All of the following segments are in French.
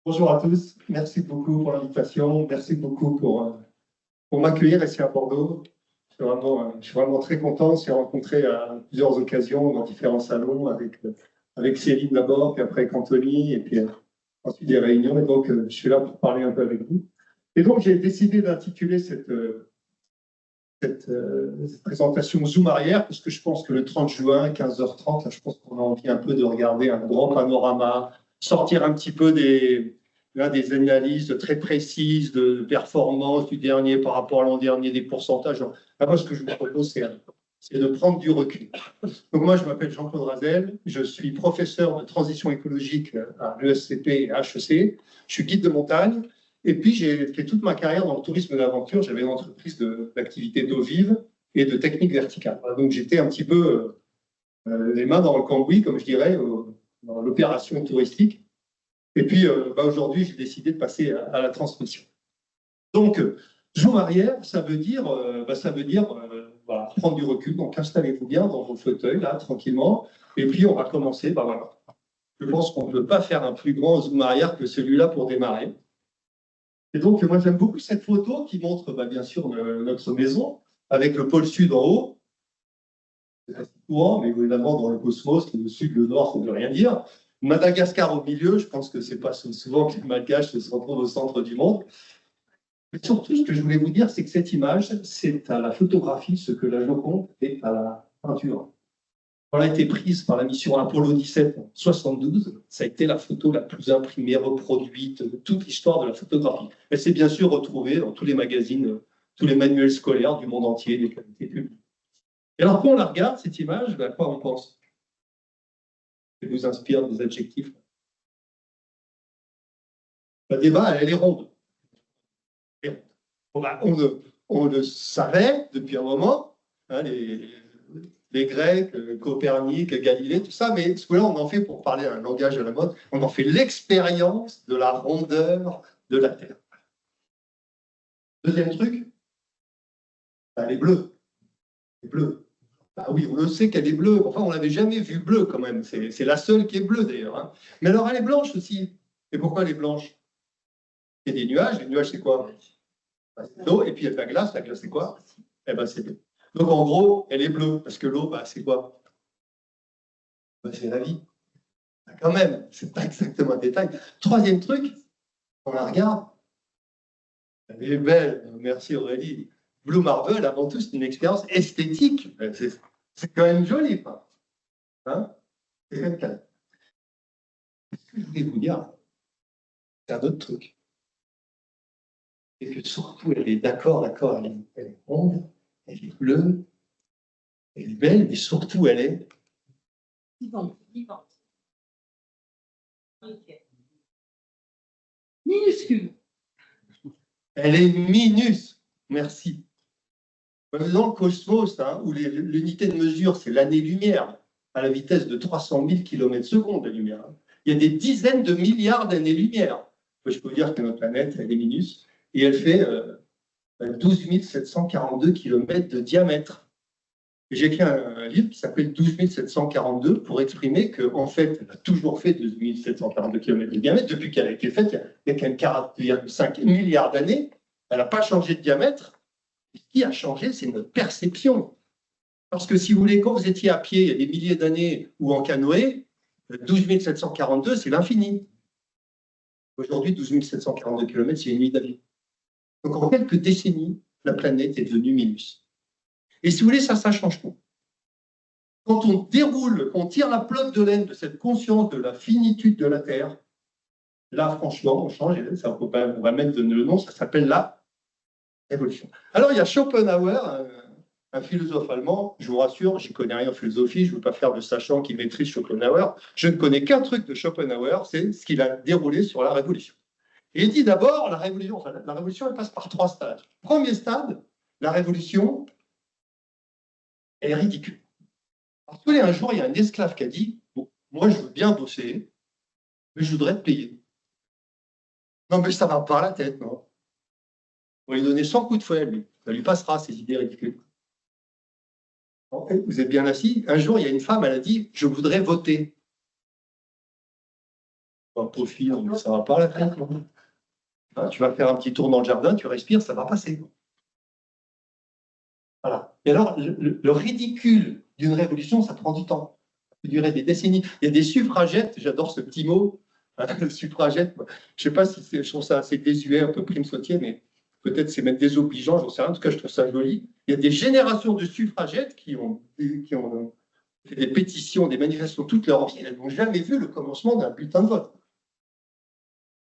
Bonjour à tous, merci beaucoup pour l'invitation, merci beaucoup pour m'accueillir ici à Bordeaux. Je suis vraiment très content. On s'est rencontrés à plusieurs occasions dans différents salons avec Céline d'abord, puis après avec Anthony, et puis ensuite des réunions. Et donc, je suis là pour parler un peu avec vous. Et donc, j'ai décidé d'intituler cette présentation Zoom arrière, parce que je pense que le 30 juin, 15h30, là, je pense qu'on a envie un peu de regarder un grand panorama, sortir un petit peu des analyses très précises de performance du dernier par rapport à l'an dernier, des pourcentages. Moi, ce que je vous propose, c'est de prendre du recul. Donc moi, je m'appelle Jean-Claude Razel, je suis professeur de transition écologique à l'ESCP et à HEC, je suis guide de montagne, et puis j'ai fait toute ma carrière dans le tourisme d'aventure. J'avais une entreprise d'activité d'eau vive et de technique verticale. Donc j'étais un petit peu les mains dans le cambouis, comme je dirais, dans l'opération touristique. Et puis aujourd'hui, j'ai décidé de passer à la transmission. Donc, zoom arrière, ça veut dire voilà, prendre du recul. Donc, installez-vous bien dans vos fauteuils, là, tranquillement. Et puis, on va commencer. Voilà. Je pense qu'on ne peut pas faire un plus grand zoom arrière que celui-là pour démarrer. Et donc, moi, j'aime beaucoup cette photo qui montre, bien sûr, notre maison, avec le pôle sud en haut. C'est assez courant, mais évidemment, dans le cosmos, le sud, le nord, ça ne veut rien dire. Madagascar au milieu, je pense que ce n'est pas souvent que les Malgaches se retrouvent au centre du monde. Mais surtout, ce que je voulais vous dire, c'est que cette image, c'est à la photographie ce que la Joconde est à la peinture. Elle a été prise par la mission Apollo 17 en 72. Ça a été la photo la plus imprimée, reproduite de toute l'histoire de la photographie. Elle s'est bien sûr retrouvée dans tous les magazines, tous les manuels scolaires du monde entier, des qualités publiques. Et alors, quand on la regarde, cette image, à quoi on pense? Elle vous inspire des adjectifs. Le débat, elle est ronde. On le savait depuis un moment, hein, les Grecs, Copernic, Galilée, tout ça, mais ce que là, on en fait, pour parler un langage à la mode, on en fait l'expérience de la rondeur de la Terre. Deuxième truc, elle est bleue. Elle est bleue. Bah oui, on le sait qu'elle est bleue. Enfin, on l'avait jamais vue bleue quand même. C'est la seule qui est bleue d'ailleurs. Hein. Mais alors, elle est blanche aussi. Et pourquoi elle est blanche? Il y a des nuages. Les nuages, c'est quoi? C'est l'eau. Et puis il y a de la glace. La glace, c'est quoi? Eh ben, c'est bleu. Donc en gros, elle est bleue. Parce que l'eau, c'est quoi? C'est la vie. Quand même, c'est pas exactement un détail. Troisième truc, on la regarde. Elle est belle. Merci Aurélie. Blue Marble, avant tout, c'est une expérience esthétique. C'est quand même joli, pas? Hein, c'est quand même calme. Ce que je voulais vous dire, c'est un autre truc. Et que surtout, elle est d'accord, elle est ronde, elle est bleue, elle est belle, mais surtout, elle est vivante. Okay. Minuscule. Elle est minus. Merci. Dans le cosmos, hein, où l'unité de mesure, c'est l'année-lumière, à la vitesse de 300 000 km/s, la lumière. Hein. Il y a des dizaines de milliards d'années-lumière. Je peux vous dire que notre planète, elle est minus, et elle fait 12 742 km de diamètre. J'ai écrit un livre qui s'appelle 12 742 pour exprimer qu'en fait, elle a toujours fait 12 742 km de diamètre depuis qu'elle a été faite, il y a 4,5 milliards d'années. Elle n'a pas changé de diamètre. Ce qui a changé, c'est notre perception. Parce que si vous voulez, quand vous étiez à pied il y a des milliers d'années ou en canoë, 12 742, c'est l'infini. Aujourd'hui, 12 742 km, c'est une nuit d'avion. Donc en quelques décennies, la planète est devenue minus. Et si vous voulez, ça change tout. Quand on déroule, quand on tire la pelote de laine de cette conscience de la finitude de la Terre, là, franchement, on change. On va mettre le nom, ça s'appelle la révolution. Alors, il y a Schopenhauer, un philosophe allemand. Je vous rassure, j'y connais rien en philosophie, je ne veux pas faire de sachant qui maîtrise Schopenhauer. Je ne connais qu'un truc de Schopenhauer, c'est ce qu'il a déroulé sur la révolution. Et il dit d'abord, la révolution, elle passe par 3 stades. Premier stade, la révolution, elle est ridicule. Parce que un jour, il y a un esclave qui a dit bon, moi, je veux bien bosser, mais je voudrais te payer. Non, mais ça va pas à la tête, non. On va lui donner 100 coups de fouet, lui. Ça lui passera, ces idées ridicules. En fait, vous êtes bien assis. Un jour, il y a une femme, elle a dit je voudrais voter. Un profil, ça ne va pas la tête. Hein, tu vas faire un petit tour dans le jardin, tu respires, ça va passer. Voilà. Et alors, le ridicule d'une révolution, ça prend du temps. Ça peut durer des décennies. Il y a des suffragettes, j'adore ce petit mot, hein, suffragette. Je ne sais pas si je trouve ça assez désuet, un peu prime sautier, mais peut-être c'est même désobligeant, j'en sais rien. En tout cas, je trouve ça joli. Il y a des générations de suffragettes qui ont fait des pétitions, des manifestations toute leur vie, elles n'ont jamais vu le commencement d'un bulletin de vote.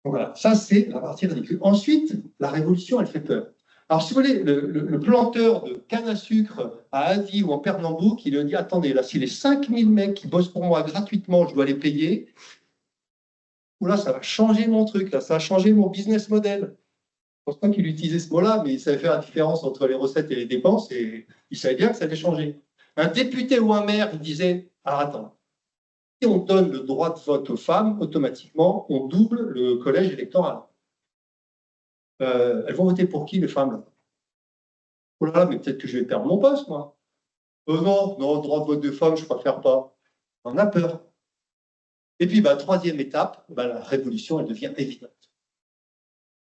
Donc voilà, ça c'est la partie ridicule. Ensuite, la révolution, elle fait peur. Alors, si vous voulez, le planteur de canne à sucre à Adi ou en Pernambouc, il a dit, attendez, là, si les 5000 mecs qui bossent pour moi gratuitement, je dois les payer, là, ça va changer mon truc, là, ça va changer mon business model. Je ne pense pas qu'il utilisait ce mot-là, mais il savait faire la différence entre les recettes et les dépenses, et il savait bien que ça allait changer. Un député ou un maire, il disait, ah, attends, si on donne le droit de vote aux femmes, automatiquement, on double le collège électoral. Elles vont voter pour qui, les femmes là? Oh là là, mais peut-être que je vais perdre mon poste, moi. Non, droit de vote des femmes, je ne préfère pas. On a peur. Et puis, troisième étape, la révolution, elle devient évidente.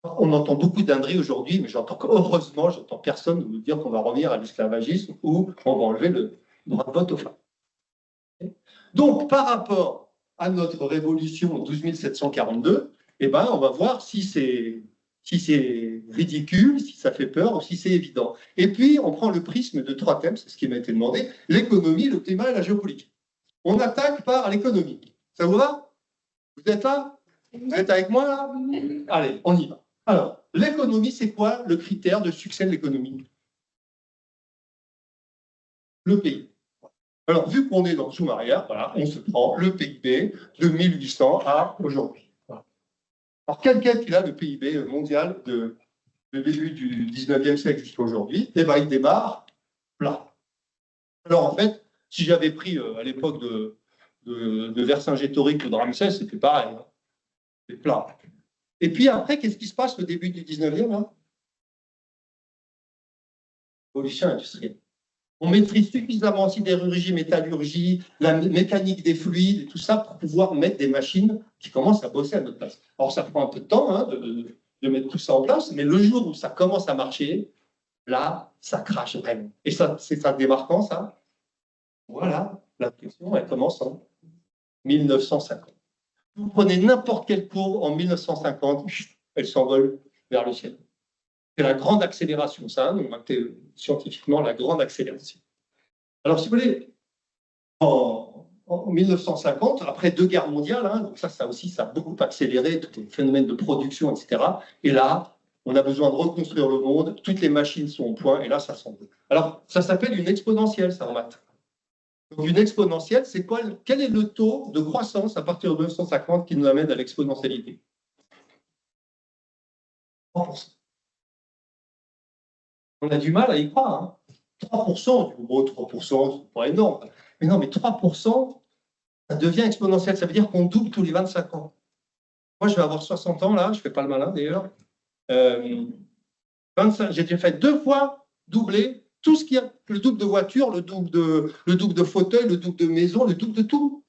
On entend beaucoup d'indries aujourd'hui, mais heureusement, j'entends personne nous dire qu'on va revenir à l'esclavagisme ou qu'on va enlever le droit de vote aux femmes. Donc, par rapport à notre révolution en 12 742, on va voir si c'est ridicule, si ça fait peur ou si c'est évident. Et puis, on prend le prisme de 3 thèmes, c'est ce qui m'a été demandé, l'économie, le climat et la géopolitique. On attaque par l'économie. Ça vous va? Vous êtes là? Vous êtes avec moi là? Allez, on y va. Alors, l'économie, c'est quoi le critère de succès de l'économie? Le PIB. Alors, vu qu'on est dans le sous-arrière, voilà, on se prend le PIB de 1800 à aujourd'hui. Voilà. Alors, quel est le PIB mondial de début du 19e siècle jusqu'à aujourd'hui? Eh bien, il démarre plat. Alors, en fait, si j'avais pris à l'époque de Vercingétorix ou de Ramsès, c'était pareil. Hein. C'est plat. Et puis après, qu'est-ce qui se passe au début du 19e hein? Révolution industrielle. On maîtrise suffisamment sidérurgie, métallurgie, la mécanique des fluides, et tout ça pour pouvoir mettre des machines qui commencent à bosser à notre place. Alors, ça prend un peu de temps hein, de mettre tout ça en place, mais le jour où ça commence à marcher, là, ça crache vraiment. Et ça, c'est ça démarquant, ça. Voilà, la question, elle commence en 1950. Vous prenez n'importe quelle courbe en 1950, elle s'envole vers le ciel. C'est la grande accélération, ça, donc scientifiquement la grande accélération. Alors, si vous voulez, en 1950, après 2 guerres mondiales, hein, donc ça aussi, ça a beaucoup accéléré, tous les phénomènes de production, etc. Et là, on a besoin de reconstruire le monde, toutes les machines sont au point, et là, ça s'envole. Alors, ça s'appelle une exponentielle, ça, en maths. Donc, une exponentielle, c'est quoi? Quel est le taux de croissance à partir de 1950 qui nous amène à l'exponentialité? 3%. On a du mal à y croire. Hein. 3%, bon, 3%, c'est pas énorme. Mais non, mais 3%, ça devient exponentiel. Ça veut dire qu'on double tous les 25 ans. Moi, je vais avoir 60 ans, là, je ne fais pas le malin d'ailleurs. J'ai déjà fait 2 fois doubler tout ce qu'il y a, le double de voiture, le double de fauteuil, le double de maison, le double de tout.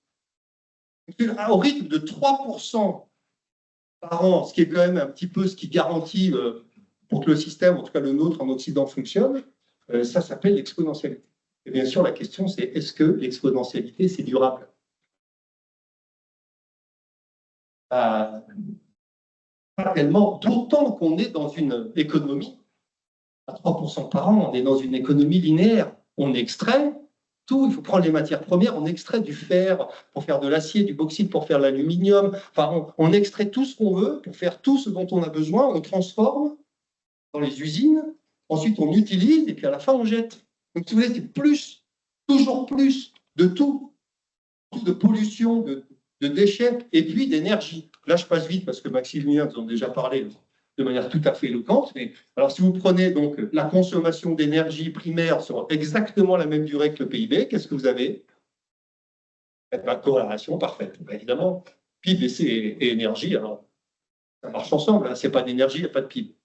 Au rythme de 3% par an, ce qui est quand même un petit peu ce qui garantit pour que le système, en tout cas le nôtre en Occident, fonctionne, ça s'appelle l'exponentialité. Et bien sûr, la question, c'est est-ce que l'exponentialité, c'est durable? Pas tellement, d'autant qu'on est dans une économie, à 3% par an, on est dans une économie linéaire. On extrait tout, il faut prendre les matières premières, on extrait du fer pour faire de l'acier, du bauxite pour faire l'aluminium, enfin, on extrait tout ce qu'on veut pour faire tout ce dont on a besoin, on transforme dans les usines, ensuite on utilise et puis à la fin on jette. Donc si vous voulez, c'est plus, toujours plus de tout, de pollution, de déchets et puis d'énergie. Là je passe vite parce que Maximilien vous en a déjà parlé de manière tout à fait éloquente, mais alors si vous prenez donc la consommation d'énergie primaire sur exactement la même durée que le PIB, qu'est-ce que vous avez? La corrélation parfaite, évidemment. PIB et énergie, alors ça marche ensemble, hein. C'est pas d'énergie, il n'y a pas de PIB.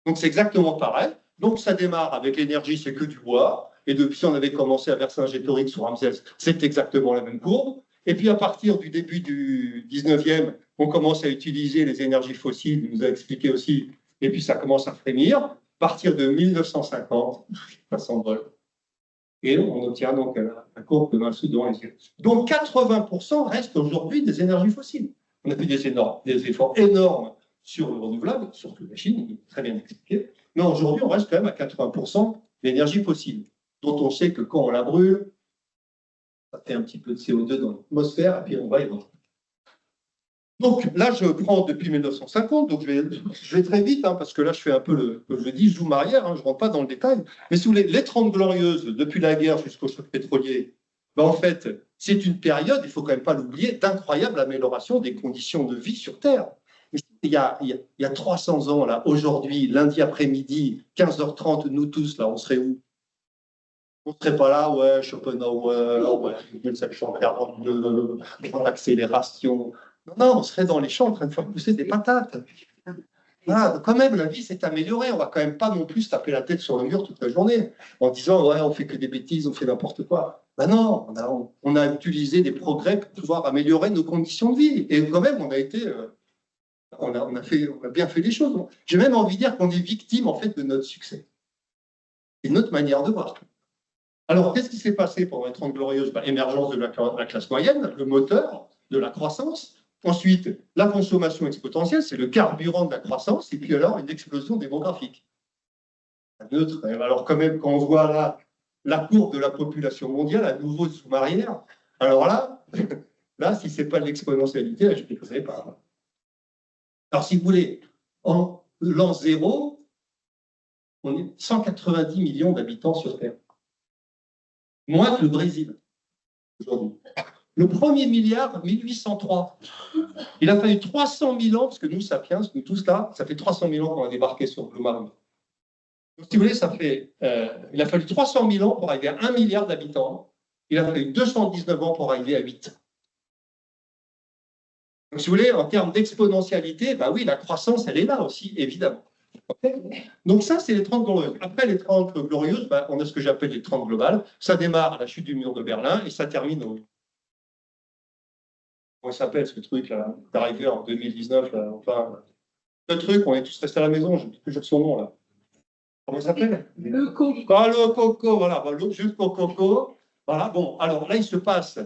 Donc c'est exactement pareil. Donc ça démarre avec l'énergie, c'est que du bois, et depuis on avait commencé à Vercingétorix ou Ramsès, c'est exactement la même courbe. Et puis à partir du début du 19e, on commence à utiliser les énergies fossiles, il nous a expliqué aussi, et puis ça commence à frémir. À partir de 1950, ça s'envole. Et on obtient donc la courbe de Malsou-Devant les yeux. Donc 80% restent aujourd'hui des énergies fossiles. On a fait des efforts énormes sur le renouvelable, surtout la Chine, très bien expliqué. Mais aujourd'hui, on reste quand même à 80% d'énergie fossile, dont on sait que quand on la brûle, ça fait un petit peu de CO2 dans l'atmosphère, et puis on va y voir. Donc là, je prends depuis 1950, donc je vais très vite, hein, parce que là, je fais un peu comme je dis, zoom arrière, hein, je ne rentre pas dans le détail. Mais sous les 30 glorieuses, depuis la guerre jusqu'au choc pétrolier, ben, en fait, c'est une période, il ne faut quand même pas l'oublier, d'incroyable amélioration des conditions de vie sur Terre. Il y a 300 ans, là, aujourd'hui, lundi après-midi, 15h30, nous tous, là, on serait où? On ne serait pas là, ouais, Schopenhauer, ouais, grande accélération. Non, on serait dans les champs en train de faire pousser des patates. Ah, quand même, la vie s'est améliorée. On ne va quand même pas non plus taper la tête sur le mur toute la journée en disant, ouais, on fait que des bêtises, on fait n'importe quoi. Ben non, on a utilisé des progrès pour pouvoir améliorer nos conditions de vie. Et quand même, on a bien fait les choses. J'ai même envie de dire qu'on est victime, en fait, de notre succès. C'est notre manière de voir. Alors, qu'est-ce qui s'est passé pendant les 30 glorieuses? Émergence de la classe moyenne, le moteur de la croissance. Ensuite, la consommation exponentielle, c'est le carburant de la croissance. Et puis alors, une explosion démographique. Neutre. Alors, quand même, quand on voit là la courbe de la population mondiale, à nouveau zoom arrière, alors là, si ce n'est pas de l'exponentialité, je ne sais pas. Alors, si vous voulez, en l'an zéro, on est 190 millions d'habitants sur Terre. Moins que le Brésil, aujourd'hui. Le premier milliard, 1803. Il a fallu 300 000 ans, parce que nous, sapiens, nous tous là, ça fait 300 000 ans qu'on a débarqué sur Blue Marine. Donc, si vous voulez, il a fallu 300 000 ans pour arriver à 1 milliard d'habitants. Il a fallu 219 ans pour arriver à 8. Donc, si vous voulez, en termes d'exponentialité, ben oui, la croissance, elle est là aussi, évidemment. Donc ça, c'est les 30 glorieuses. Après les 30 glorieuses, ben, on a ce que j'appelle les 30 globales. Ça démarre à la chute du mur de Berlin et ça termine au... Comment il s'appelle ce truc-là? D'arriver en 2019, là, enfin... Le truc, on est tous restés à la maison, j'ai toujours son nom, là. Comment il s'appelle? Le coco. Ah, le coco, voilà, jusqu'au coco. Voilà, bon, alors là, il se passe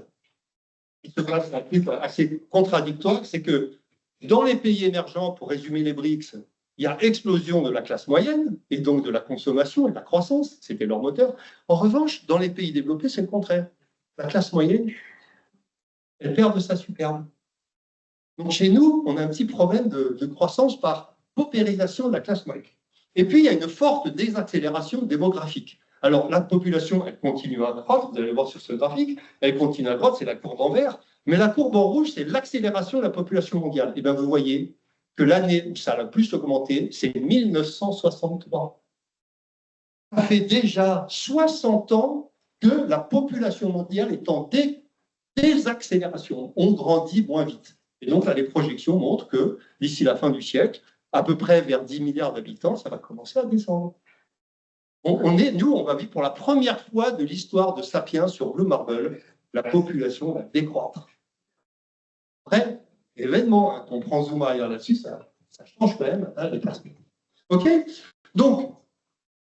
un truc assez contradictoire, c'est que dans les pays émergents, pour résumer les BRICS, il y a explosion de la classe moyenne, et donc de la consommation et de la croissance, c'était leur moteur. En revanche, dans les pays développés, c'est le contraire. La classe moyenne, elle perd de sa superbe. Donc chez nous, on a un petit problème de croissance par paupérisation de la classe moyenne. Et puis, il y a une forte désaccélération démographique. Alors, la population, elle continue à croître, vous allez voir sur ce graphique, elle continue à croître, c'est la courbe en vert, mais la courbe en rouge, c'est l'accélération de la population mondiale. Et bien, vous voyez que l'année où ça a le plus augmenté, c'est 1963. Ça fait déjà 60 ans que la population mondiale est en désaccélération. On grandit moins vite. Et donc, là, les projections montrent que d'ici la fin du siècle, à peu près vers 10 milliards d'habitants, ça va commencer à descendre. Nous, on va vivre pour la première fois de l'histoire de Sapiens sur Blue Marble, la population va décroître. Après, événement, hein, on prend zoom arrière là-dessus, ça change quand même les perspectives. OK? Donc,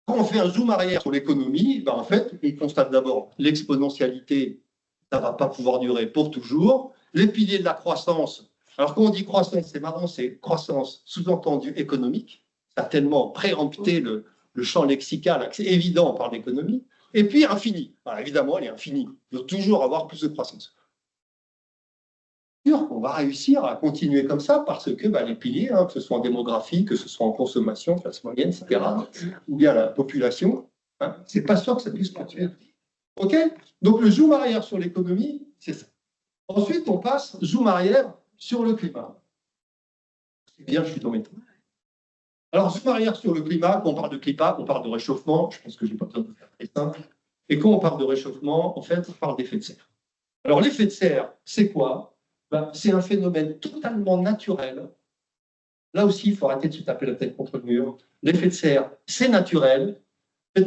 quand on fait un zoom arrière sur l'économie, ben en fait, on constate d'abord l'exponentialité, ça ne va pas pouvoir durer pour toujours. Les piliers de la croissance. Alors, quand on dit croissance, c'est marrant, c'est croissance sous-entendu économique. Ça a tellement préempté le champ lexical, c'est évident, on parle d'économie. Et puis, infini. Alors, évidemment, elle est infinie. Il faut toujours avoir plus de croissance. On va réussir à continuer comme ça parce que les piliers, hein, que ce soit en démographie, que ce soit en consommation, classe moyenne, etc., ou bien la population, hein, c'est pas sûr que ça puisse continuer. OK? Donc, le zoom arrière sur l'économie, c'est ça. Ensuite, on passe zoom arrière sur le climat. C'est bien, je suis dans mes temps. Alors, zoom arrière sur le climat, quand on parle de climat, on parle de réchauffement, je pense que je n'ai pas besoin de faire très simple. Et quand on parle de réchauffement, en fait, on parle d'effet de serre. Alors, l'effet de serre, c'est quoi? C'est un phénomène totalement naturel. Là aussi, il faut arrêter de se taper la tête contre le mur. L'effet de serre, c'est naturel.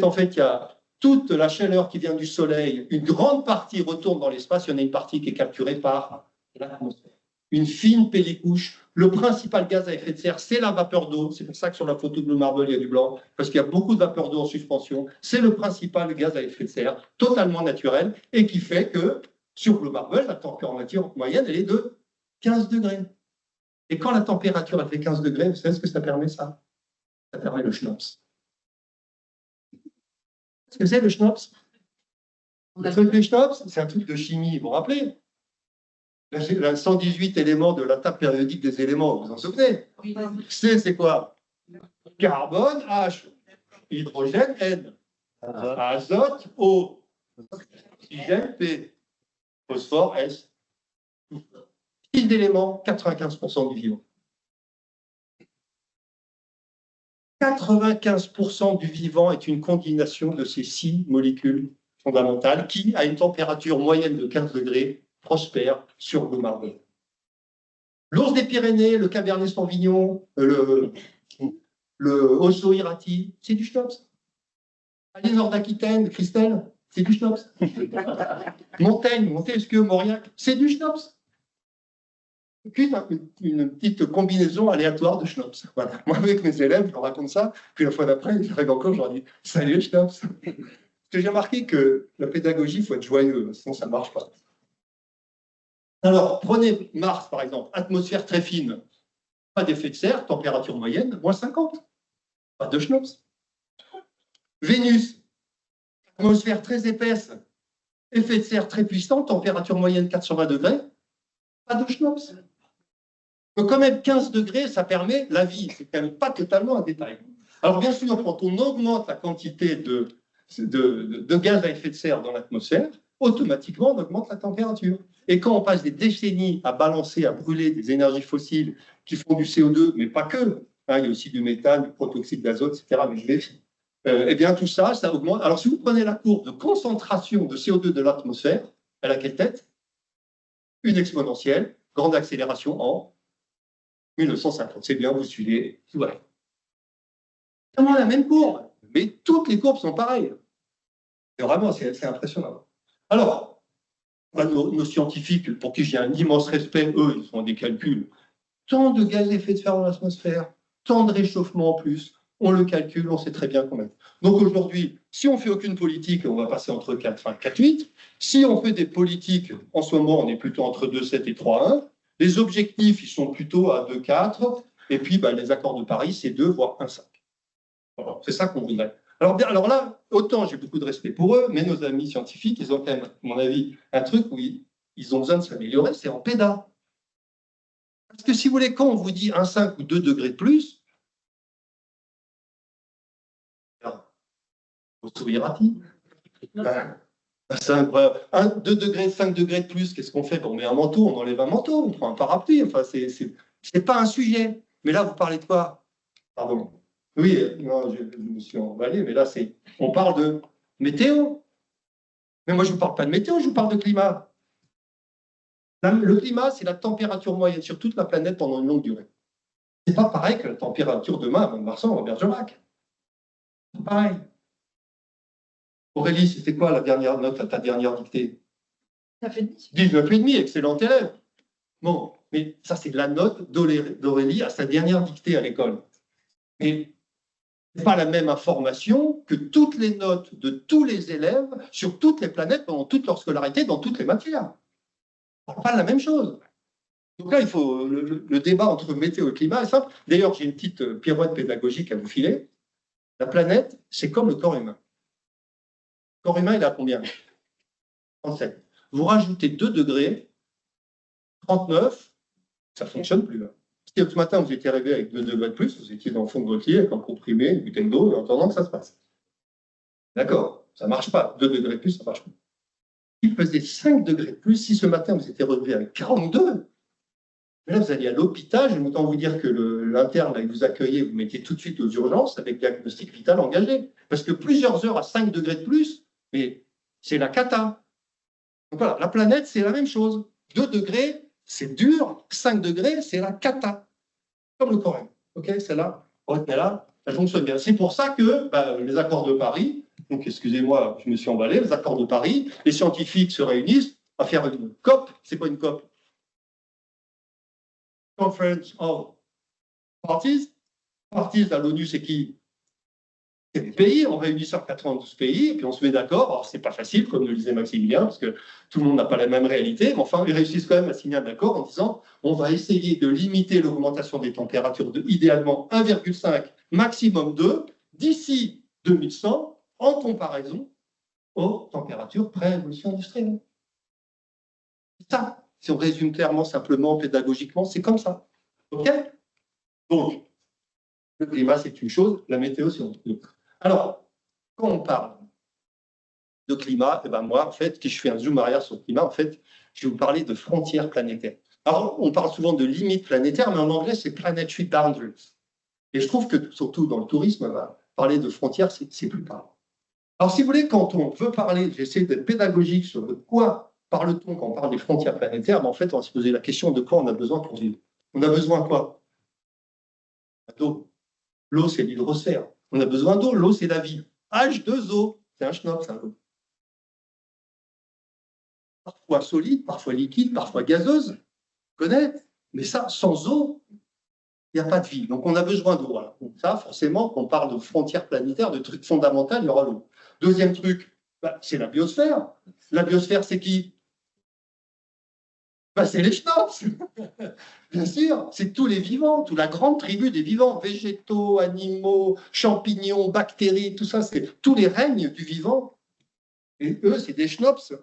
En fait, il y a toute la chaleur qui vient du soleil, une grande partie retourne dans l'espace, il y en a une partie qui est capturée par l'atmosphère. une fine pellicouche. Le principal gaz à effet de serre, c'est la vapeur d'eau. C'est pour ça que sur la photo de Blue Marble, il y a du blanc, parce qu'il y a beaucoup de vapeur d'eau en suspension. C'est le principal gaz à effet de serre, totalement naturel, et qui fait que sur Blue Marble, la température moyenne, elle est de 15 degrés. Et quand la température elle fait 15 degrés, vous savez ce que ça permet, ça? Ça permet le schnapps. Qu'est-ce que c'est le schnapps? Le truc du schnapps, c'est un truc de chimie, vous vous rappelez? La 118 éléments de la table périodique des éléments, vous vous en souvenez? C'est quoi? Carbone, H, hydrogène, N, azote, O, oxygène, P, phosphore, S. 6 éléments, 95% du vivant. 95% du vivant est une combinaison de ces 6 molécules fondamentales qui, à une température moyenne de 15 degrés, prospèrent sur Blue Marble. L'ours des Pyrénées, le Cabernet Sauvignon, le Osso Hirati, c'est du schnapps. Allez, Nord d'Aquitaine, Christelle, c'est du schnapps. Montaigne, Montesquieu, Mauriac, c'est du schnapps. Une petite combinaison aléatoire de schnapps. Voilà. Moi, avec mes élèves, je leur raconte ça, puis la fois d'après, j'arrive encore, je leur dis « Salut, schnapps !» Parce que j'ai remarqué que la pédagogie, il faut être joyeux, sinon ça ne marche pas. Alors, prenez Mars, par exemple, atmosphère très fine, pas d'effet de serre, température moyenne, moins 50. Pas de schnapps. Vénus, atmosphère très épaisse, effet de serre très puissant, température moyenne 420 degrés, pas de schnapps. Donc, quand même, 15 degrés, ça permet la vie. C'est quand même pas totalement un détail. Alors, bien sûr, quand on augmente la quantité de gaz à effet de serre dans l'atmosphère, automatiquement, on augmente la température. Et quand on passe des décennies à balancer, à brûler des énergies fossiles qui font du CO2, mais pas que, hein, il y a aussi du méthane, du protoxyde d'azote, etc., mais je méfie. Eh bien, tout ça, ça augmente. Alors, si vous prenez la courbe de concentration de CO2 de l'atmosphère, elle a quelle tête? Une exponentielle, grande accélération en 1950. C'est bien, vous suivez. Ouais. Vraiment la même courbe, mais toutes les courbes sont pareilles. Et vraiment, c'est impressionnant. Alors, nos scientifiques, pour qui j'ai un immense respect, eux, ils font des calculs. Tant de gaz à effet de serre dans l'atmosphère, tant de réchauffement en plus, on le calcule, on sait très bien combien. Donc aujourd'hui, si on ne fait aucune politique, on va passer entre 4,8. Si on fait des politiques, en ce moment, on est plutôt entre 2,7 et 3,1. Les objectifs, ils sont plutôt à 2,4. Et puis, les accords de Paris, c'est 2, voire 1,5. Voilà, c'est ça qu'on voudrait. Alors là, autant j'ai beaucoup de respect pour eux, mais nos amis scientifiques, ils ont quand même, à mon avis, un truc où ils ont besoin de s'améliorer, c'est en pédas. Parce que si vous voulez, quand on vous dit 1,5 ou 2 degrés de plus, vous souviez-t-il 2 degrés, 5 degrés de plus, qu'est-ce qu'on fait? On met un manteau, on enlève un manteau, on prend un parapluie, enfin, c'est pas un sujet. Mais là, vous parlez de quoi? Pardon. Oui, non, je me suis emballé, mais là, on parle de météo. Mais moi, je ne vous parle pas de météo, je vous parle de climat. Le climat, c'est la température moyenne sur toute la planète pendant une longue durée. C'est pas pareil que la température demain à Mont-de-Marsan ou à Bergerac. C'est pareil. Aurélie, c'était quoi la dernière note à ta dernière dictée? 19,5, excellent élève. Bon, mais ça, c'est la note d'Aurélie à sa dernière dictée à l'école. Mais ce n'est pas la même information que toutes les notes de tous les élèves sur toutes les planètes pendant toute leur scolarité, dans toutes les matières. Ce n'est pas la même chose. Donc là, il faut le débat entre météo et climat est simple. D'ailleurs, j'ai une petite pirouette pédagogique à vous filer. La planète, c'est comme le corps humain. Le corps humain, il a combien? 37. Vous rajoutez 2 degrés, 39, ça ne fonctionne plus. Si ce matin, vous étiez arrivé avec 2 degrés de plus, vous étiez dans le fond de votre lit avec un comprimé, une bouteille d'eau, en attendant que ça se passe. D'accord, ça ne marche pas. 2 degrés de plus, ça ne marche pas. Il faisait 5 degrés de plus, si ce matin, vous étiez relevé avec 42, mais là, vous alliez à l'hôpital, je vais autant vous dire que l'interne, il vous accueillait, vous mettiez tout de suite aux urgences avec diagnostic vital engagé. Parce que plusieurs heures à 5 degrés de plus, mais c'est la cata. Donc voilà, la planète, c'est la même chose. 2 degrés, c'est dur. 5 degrés, c'est la cata. Comme le corps humain. OK, celle-là, retenez-la, elle fonctionne bien. C'est pour ça que les accords de Paris, donc excusez-moi, je me suis emballé, les accords de Paris, les scientifiques se réunissent à faire une COP. C'est quoi une COP? Conference of Parties. Parties à l'ONU, c'est qui? C'est des pays, on réunit ça 92 pays, et puis on se met d'accord. Alors, c'est pas facile, comme le disait Maximilien, parce que tout le monde n'a pas la même réalité, mais enfin, ils réussissent quand même à signer un accord en disant on va essayer de limiter l'augmentation des températures de idéalement 1,5, maximum 2, d'ici 2100, en comparaison aux températures pré-révolution industrielle. Ça, si on résume clairement, simplement, pédagogiquement, c'est comme ça. OK? Donc, le climat, c'est une chose, la météo, c'est autre chose. Alors, quand on parle de climat, eh ben moi, en fait, si je fais un zoom arrière sur le climat, en fait, je vais vous parler de frontières planétaires. Alors, on parle souvent de limites planétaires, mais en anglais, c'est planetary boundaries. Et je trouve que, surtout dans le tourisme, parler de frontières, c'est plus parlant. Alors, si vous voulez, quand on veut parler, j'essaie d'être pédagogique sur de quoi parle-t-on quand on parle des frontières planétaires, mais en fait, on va se poser la question de quoi on a besoin pour vivre. On a besoin de quoi? D'eau. L'eau, c'est l'hydrosphère. On a besoin d'eau. L'eau, c'est la vie. H2O, c'est un schnopp, ça. Parfois solide, parfois liquide, parfois gazeuse. On connaît. Mais ça, sans eau, il n'y a pas de vie. Donc, on a besoin d'eau. Voilà. Donc, ça, forcément, quand on parle de frontières planétaires, de trucs fondamentaux, il y aura l'eau. Deuxième truc, c'est la biosphère. La biosphère, c'est qui? C'est les schnapps. Bien sûr, c'est tous les vivants, toute la grande tribu des vivants, végétaux, animaux, champignons, bactéries, tout ça, c'est tous les règnes du vivant. Et eux, c'est des schnapps.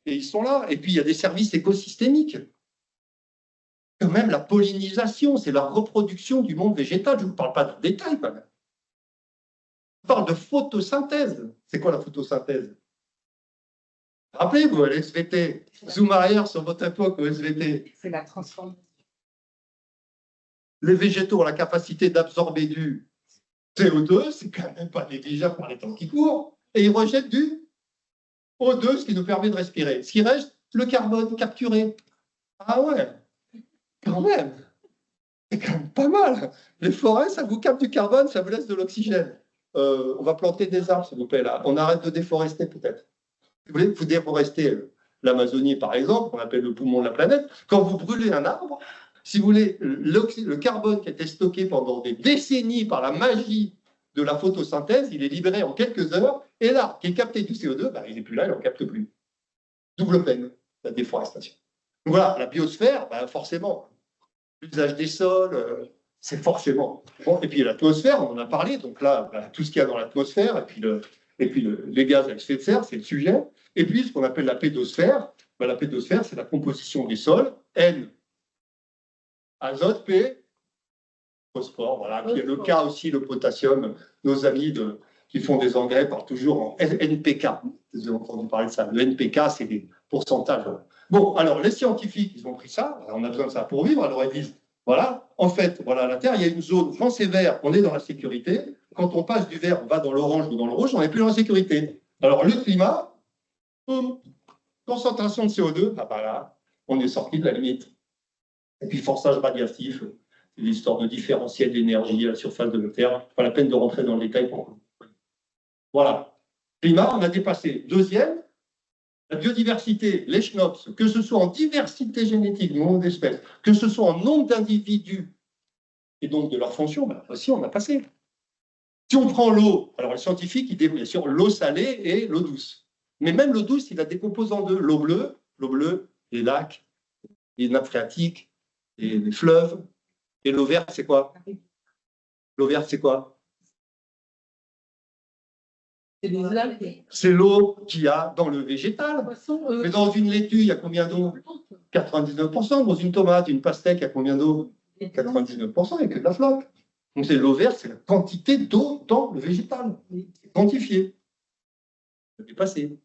Et ils sont là. Et puis, il y a des services écosystémiques. Quand même, la pollinisation, c'est la reproduction du monde végétal. Je ne vous parle pas de détails, quand même. Je parle de photosynthèse. C'est quoi la photosynthèse? Rappelez-vous, l'SVT, zoom arrière sur votre époque au SVT. C'est la transformation. Les végétaux ont la capacité d'absorber du CO2, c'est quand même pas négligeable par les temps qui courent, et ils rejettent du O2, ce qui nous permet de respirer. Ce qui reste, le carbone capturé. Ah ouais, quand même. C'est quand même pas mal. Les forêts, ça vous capte du carbone, ça vous laisse de l'oxygène. On va planter des arbres, s'il vous plaît, là. On arrête de déforester, peut-être. Vous voulez vous déforester l'Amazonie, par exemple, qu'on appelle le poumon de la planète. Quand vous brûlez un arbre, si vous voulez, le carbone qui a été stocké pendant des décennies par la magie de la photosynthèse, il est libéré en quelques heures, et l'arbre qui est capté du CO2, il n'est plus là, il n'en capte plus. Double peine, la déforestation. Donc voilà, la biosphère, les l'usage des sols, c'est forcément. Bon, et puis l'atmosphère, on en a parlé, donc là, tout ce qu'il y a dans l'atmosphère, et puis les gaz à effet de serre, c'est le sujet. Et puis, ce qu'on appelle la pédosphère, la pédosphère, c'est la composition des sols. N, azote, P, phosphore, voilà, qui est le cas aussi, le potassium. Nos amis qui font des engrais parlent toujours en NPK. Vous avez entendu parler de ça. Le NPK, c'est des pourcentages. Bon, alors, les scientifiques, ils ont pris ça. On a besoin de ça pour vivre. Alors, ils disent, voilà, en fait, voilà, à la Terre, il y a une zone, quand c'est vert, on est dans la sécurité. Quand on passe du vert, on va dans l'orange ou dans le rouge, on n'est plus dans la sécurité. Alors, le climat, boum, concentration de CO2, là, on est sorti de la limite. Et puis, forçage radiatif, c'est l'histoire de différentiel d'énergie à la surface de la Terre. Pas la peine de rentrer dans le détail. Voilà. Climat, on a dépassé. Deuxième, la biodiversité, les schnapps, que ce soit en diversité génétique, nombre d'espèces, que ce soit en nombre d'individus, et donc de leur fonction, aussi on a passé. Si on prend l'eau, alors les scientifiques, ils développent bien sûr l'eau salée et l'eau douce. Mais même l'eau douce, il la décompose en deux. L'eau bleue, les lacs, les nappes phréatiques, les fleuves. Et l'eau verte, c'est quoi? L'eau verte, c'est quoi? C'est l'eau qu'il y a dans le végétal. Mais dans une laitue, il y a combien d'eau? 99%. Dans une tomate, une pastèque, il y a combien d'eau? 99%, il n'y a que de la flotte. Donc c'est l'eau verte, c'est la quantité d'eau dans le végétal. C'est quantifié. C'est dépassé.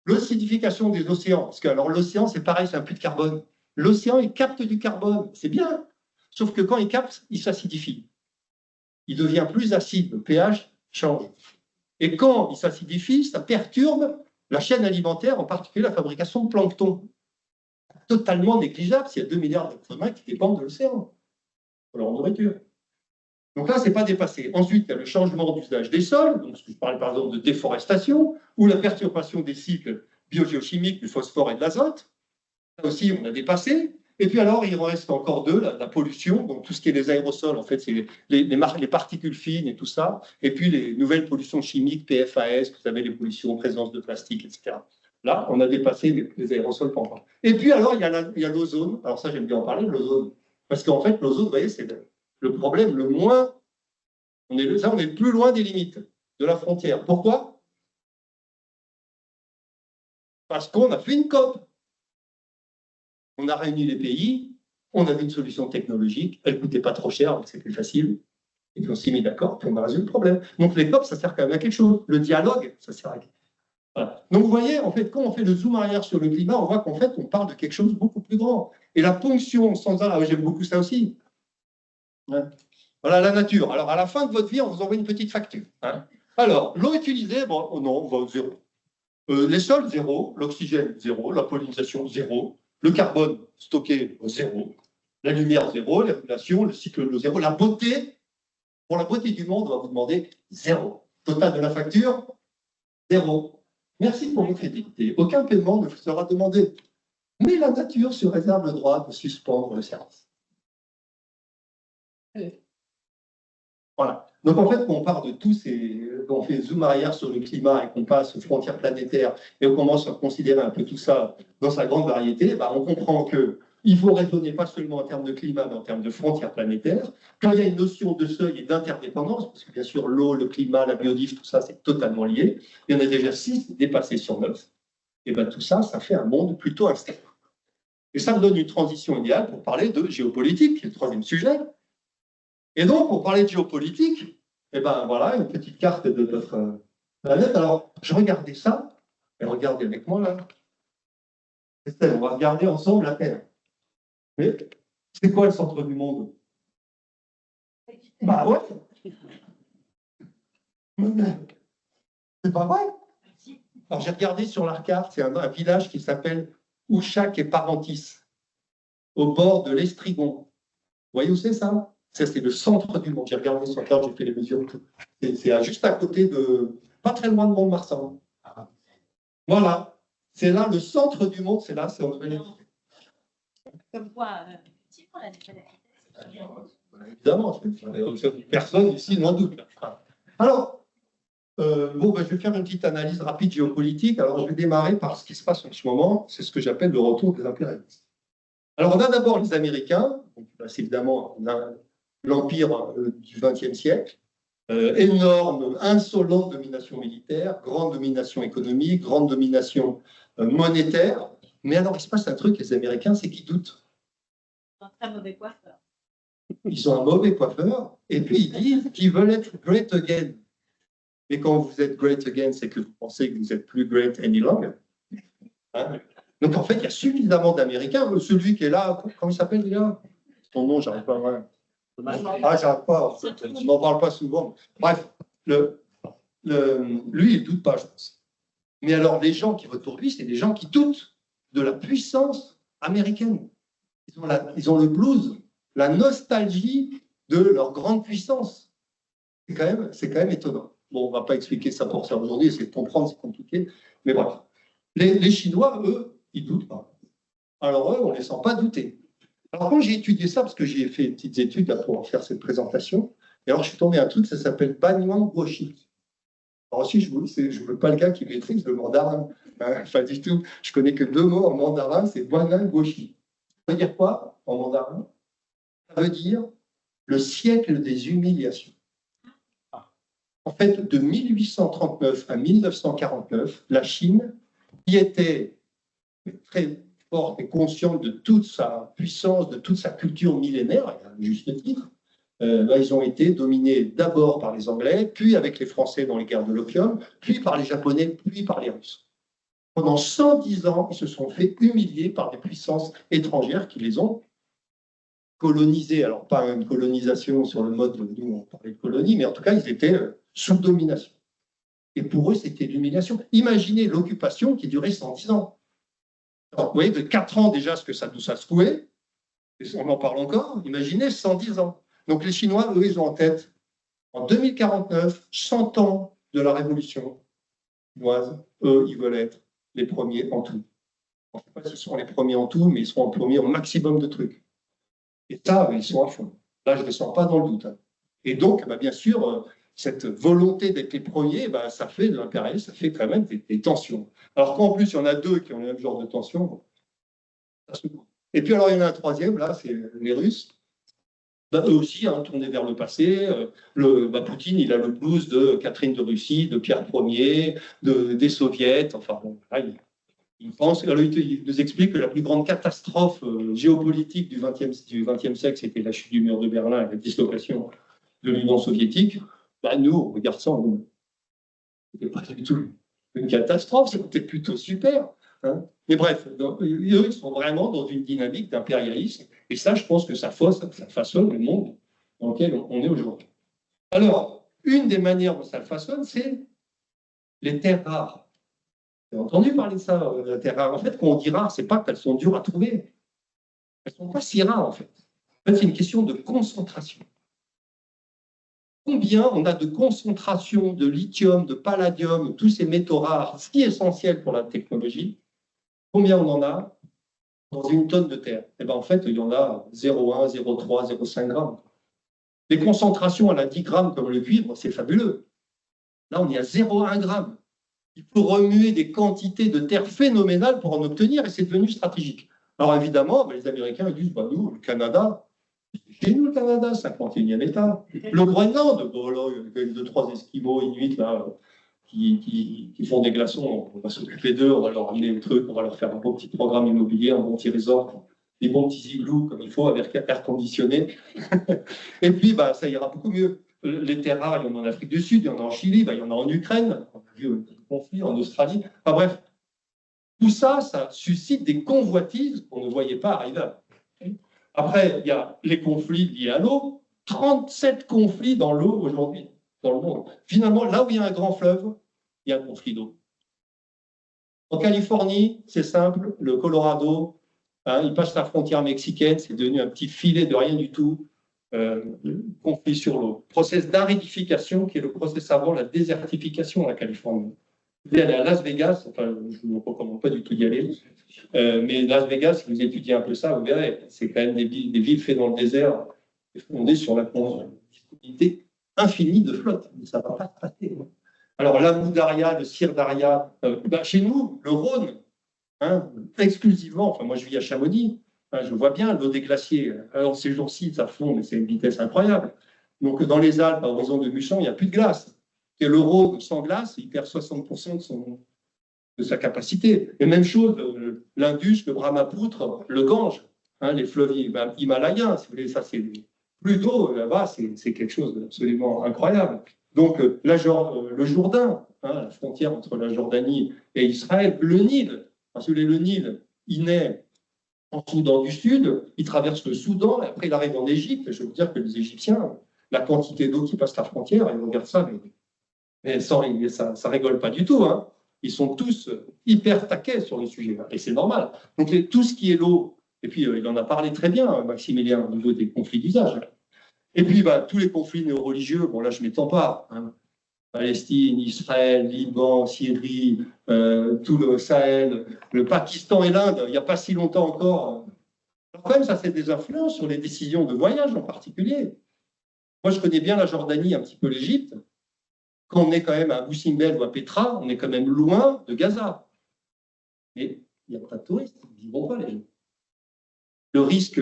L'acidification des océans. Parce que alors l'océan, c'est pareil, c'est un puits de carbone. L'océan, il capte du carbone. C'est bien. Sauf que quand il capte, il s'acidifie. Il devient plus acide. Le pH change. Et quand il s'acidifie, ça perturbe la chaîne alimentaire, en particulier la fabrication de plancton. Totalement négligeable s'il y a 2 milliards d'êtres humains qui dépendent de l'océan pour leur nourriture. Donc là, ce n'est pas dépassé. Ensuite, il y a le changement d'usage des sols, donc je parlais par exemple de déforestation, ou la perturbation des cycles biogéochimiques du phosphore et de l'azote. Là aussi, on a dépassé. Et puis alors, il en reste encore deux, la pollution, donc tout ce qui est les aérosols, en fait, c'est les particules fines et tout ça, et puis les nouvelles pollutions chimiques, PFAS, vous savez, les pollutions, présence de plastique, etc. Là, on a dépassé les aérosols pour encore. Et puis alors, il y a l'ozone. Alors ça, j'aime bien en parler, l'ozone. Parce qu'en fait, l'ozone, vous voyez, c'est le problème le moins... on est le plus loin des limites, de la frontière. Pourquoi? Parce qu'on a fait une COP. On a réuni les pays, on avait une solution technologique, elle ne coûtait pas trop cher, donc c'était facile. Et puis on s'est mis d'accord, puis on a résolu le problème. Donc les COP, ça sert quand même à quelque chose. Le dialogue, ça sert à quelque chose. Voilà. Donc vous voyez, en fait, quand on fait le zoom arrière sur le climat, on voit qu'en fait, on parle de quelque chose de beaucoup plus grand. Et la ponction sans arrêt, j'aime beaucoup ça aussi. Ouais. Voilà la nature. Alors à la fin de votre vie, on vous envoie une petite facture. Hein. Alors, l'eau utilisée, bon, oh non, on va zéro. Les sols, zéro. L'oxygène, zéro. La pollinisation, zéro. Le carbone stocké, zéro. La lumière, zéro. Les relations, le cycle de zéro. La beauté, pour la beauté du monde, on va vous demander zéro. Total de la facture, zéro. Merci pour votre fidélité. Aucun paiement ne vous sera demandé. Mais la nature se réserve le droit de suspendre le service. Voilà. Donc en fait, quand on part de tous ces... on fait zoom arrière sur le climat et qu'on passe aux frontières planétaires et on commence à considérer un peu tout ça dans sa grande variété, bah, on comprend qu'il faut raisonner pas seulement en termes de climat, mais en termes de frontières planétaires, qu'il y a une notion de seuil et d'interdépendance, parce que bien sûr l'eau, le climat, la biodiversité, tout ça, c'est totalement lié. Il y en a déjà 6 dépassés sur 9. Et bien tout ça, ça fait un monde plutôt instable. Et ça me donne une transition idéale pour parler de géopolitique, qui est le troisième sujet. Et donc, pour parler de géopolitique, eh ben voilà, une petite carte de notre planète. Alors, je regardais ça, et regardez avec moi là. Estelle, on va regarder ensemble la Terre. Mais c'est quoi le centre du monde? Bah ouais. C'est pas vrai. Alors, j'ai regardé sur la carte, c'est un village qui s'appelle Ouchac et Parentis, au bord de l'Estrigon. Vous voyez où c'est ça? Ça, c'est le centre du monde. J'ai regardé sur la carte, j'ai fait les mesures. C'est juste à côté de... pas très loin de Mont-de-Marsan. Voilà. C'est là, le centre du monde, c'est là, c'est en Nouvelle-Zélande. Comme quoi, petit pour la Évidemment, personne ici n'en doute. Alors, bon, ben, je vais faire une petite analyse rapide géopolitique. Alors, je vais démarrer par ce qui se passe en ce moment. C'est ce que j'appelle le retour des impérialistes. Alors, on a d'abord les Américains. C'est évidemment l'empire du XXe siècle. Énorme, insolente domination militaire, grande domination économique, grande domination monétaire. Mais alors, il se passe un truc, les Américains, c'est qu'ils doutent. Un très mauvais coiffeur. Ils ont un mauvais coiffeur, et puis ils disent qu'ils veulent être great again. Mais quand vous êtes great again, c'est que vous pensez que vous n'êtes plus great any longer. Hein? Donc en fait, il y a suffisamment d'Américains. Celui qui est là, comment il s'appelle déjà? Son nom, j'arrive pas à voir. Ah, j'arrive pas. Je n'en parle pas souvent. Bref, lui, il ne doute pas, je pense. Mais alors, les gens qui votent pour lui, c'est des gens qui doutent de la puissance américaine. Ils ont le blues, la nostalgie de leur grande puissance. C'est quand même étonnant. Bon, on ne va pas expliquer ça pour ça aujourd'hui, essayer de comprendre, c'est compliqué. Mais bref. Les Chinois, eux, ils ne doutent pas. Alors eux, on ne les sent pas douter. Alors quand j'ai étudié ça, parce que j'ai fait des petites études là, pour faire cette présentation, et alors je suis tombé à un truc, ça s'appelle Banyuan Guoxi. Alors aussi, je ne veux pas le gars qui maîtrise le mandarin. Hein, pas du tout. Je connais que 2 mots en mandarin, c'est Banyuan Guoxi. Ça veut dire quoi en mandarin? Ça veut dire le siècle des humiliations. En fait, de 1839 à 1949, la Chine, qui était très forte et consciente de toute sa puissance, de toute sa culture millénaire, à juste titre, ils ont été dominés d'abord par les Anglais, puis avec les Français dans les guerres de l'opium, puis par les Japonais, puis par les Russes. Pendant 110 ans, ils se sont fait humilier par des puissances étrangères qui les ont colonisés. Alors, pas une colonisation sur le mode de nous, on parlait de colonie, mais en tout cas, ils étaient sous domination. Et pour eux, c'était l'humiliation. Imaginez l'occupation qui durait 110 ans. Alors, vous voyez, de 4 ans déjà, ce que ça nous a secoué, on en parle encore, imaginez 110 ans. Donc les Chinois, eux, ils ont en tête, en 2049, 100 ans de la révolution chinoise, eux, ils veulent être les premiers en tout. Je ne sais pas s'ils seront les premiers en tout, mais ils seront les premiers en maximum de trucs. Et ça, ils sont à fond. Là, je ne les sens pas dans le doute. Hein. Et donc, bien sûr, cette volonté d'être les premiers, ça fait de l'impérialisme, ça fait quand même des tensions. Alors qu'en plus, il y en a deux qui ont le même genre de tension. Et puis, alors, il y en a un troisième, là, c'est les Russes. Eux aussi, hein, tournés vers le passé. Poutine, il a le blues de Catherine de Russie, de Pierre Ier, des Soviets. Enfin, bon, là, il pense, alors, il nous explique que la plus grande catastrophe géopolitique du XXe siècle, c'était la chute du mur de Berlin et la dislocation de l'Union soviétique. Nous, on regarde ça, c'était pas du tout une catastrophe, c'était plutôt super. Hein. Mais bref, donc, eux, ils sont vraiment dans une dynamique d'impérialisme. Et ça, je pense que ça façonne le monde dans lequel on est aujourd'hui. Alors, une des manières dont ça le façonne, c'est les terres rares. Vous avez entendu parler de ça, les terres rares. En fait, quand on dit rares, ce n'est pas qu'elles sont dures à trouver. Elles ne sont pas si rares, en fait. En fait, c'est une question de concentration. Combien on a de concentration de lithium, de palladium, tous ces métaux rares si essentiels pour la technologie, combien on en a dans une tonne de terre? Eh bien, en fait, il y en a 0,1, 0,3, 0,5 grammes. Les concentrations à la 10 grammes comme le cuivre, c'est fabuleux. Là, on est à 0,1 gramme. Il faut remuer des quantités de terre phénoménales pour en obtenir et c'est devenu stratégique. Alors évidemment, les Américains disent, nous, le Canada, chez nous, le Canada, 51e État. Le Groenland, bon, là, il y a 2-3 Esquimaux, Inuits, là, qui font des glaçons, on va s'occuper d'eux, on va leur amener des trucs, on va leur faire un beau petit programme immobilier, un bon petit resort, des bons petits igloos, comme il faut, avec air conditionné. Et puis, ça ira beaucoup mieux. Les terres rares, il y en a en Afrique du Sud, il y en a en Chili, il y en a en Ukraine, on a vu des conflits en Australie. Enfin bref, tout ça, ça suscite des convoitises qu'on ne voyait pas arriver. Après, il y a les conflits liés à l'eau. 37 conflits dans l'eau aujourd'hui, dans le monde. Finalement, là où il y a un grand fleuve, il y a un conflit d'eau. En Californie, c'est simple, le Colorado, il passe la frontière mexicaine, c'est devenu un petit filet de rien du tout. Conflit sur l'eau. Process d'aridification qui est le process avant la désertification en Californie. Vous pouvez aller à Las Vegas, enfin, je ne vous recommande pas du tout d'y aller, mais Las Vegas, si vous étudiez un peu ça, vous verrez, c'est quand même des villes faites dans le désert, fondées sur la disponibilité infinie de flotte. Mais ça ne va pas se passer. Alors, l'Amou Daria, le Sir Daria, chez nous, le Rhône, exclusivement, enfin, moi je vis à Chamonix, je vois bien l'eau des glaciers. Alors, ces jours-ci, ça fond, mais c'est une vitesse incroyable. Donc, dans les Alpes, à horizon de Muchon, il n'y a plus de glace. Et le Rhône sans glace, il perd 60% de sa capacité. Et même chose, l'Indus, le Brahmapoutre, le Gange, les fleuves himalayens, si vous voulez, ça c'est plus d'eau là-bas, c'est quelque chose d'absolument incroyable. Donc, le Jourdain, la frontière entre la Jordanie et Israël, le Nil, parce que le Nil, il naît en Soudan du Sud, il traverse le Soudan, et après il arrive en Égypte. Je veux dire que les Égyptiens, la quantité d'eau qui passe la frontière, ils regardent ça, mais ça rigole pas du tout. Hein. Ils sont tous hyper taquets sur le sujet, et c'est normal. Donc tout ce qui est l'eau, et puis il en a parlé très bien, Maximilien, au niveau des conflits d'usage. Et puis tous les conflits néo-religieux, bon là je ne m'étends pas, Palestine, Israël, Liban, Syrie, tout le Sahel, le Pakistan et l'Inde, il n'y a pas si longtemps encore. Alors, quand même, ça fait des influences sur les décisions de voyage en particulier. Moi, je connais bien la Jordanie, un petit peu l'Égypte. Quand on est quand même à Abu Simbel ou à Petra, on est quand même loin de Gaza. Mais il n'y a pas de touristes, ils n'y vont pas, les gens. Le risque,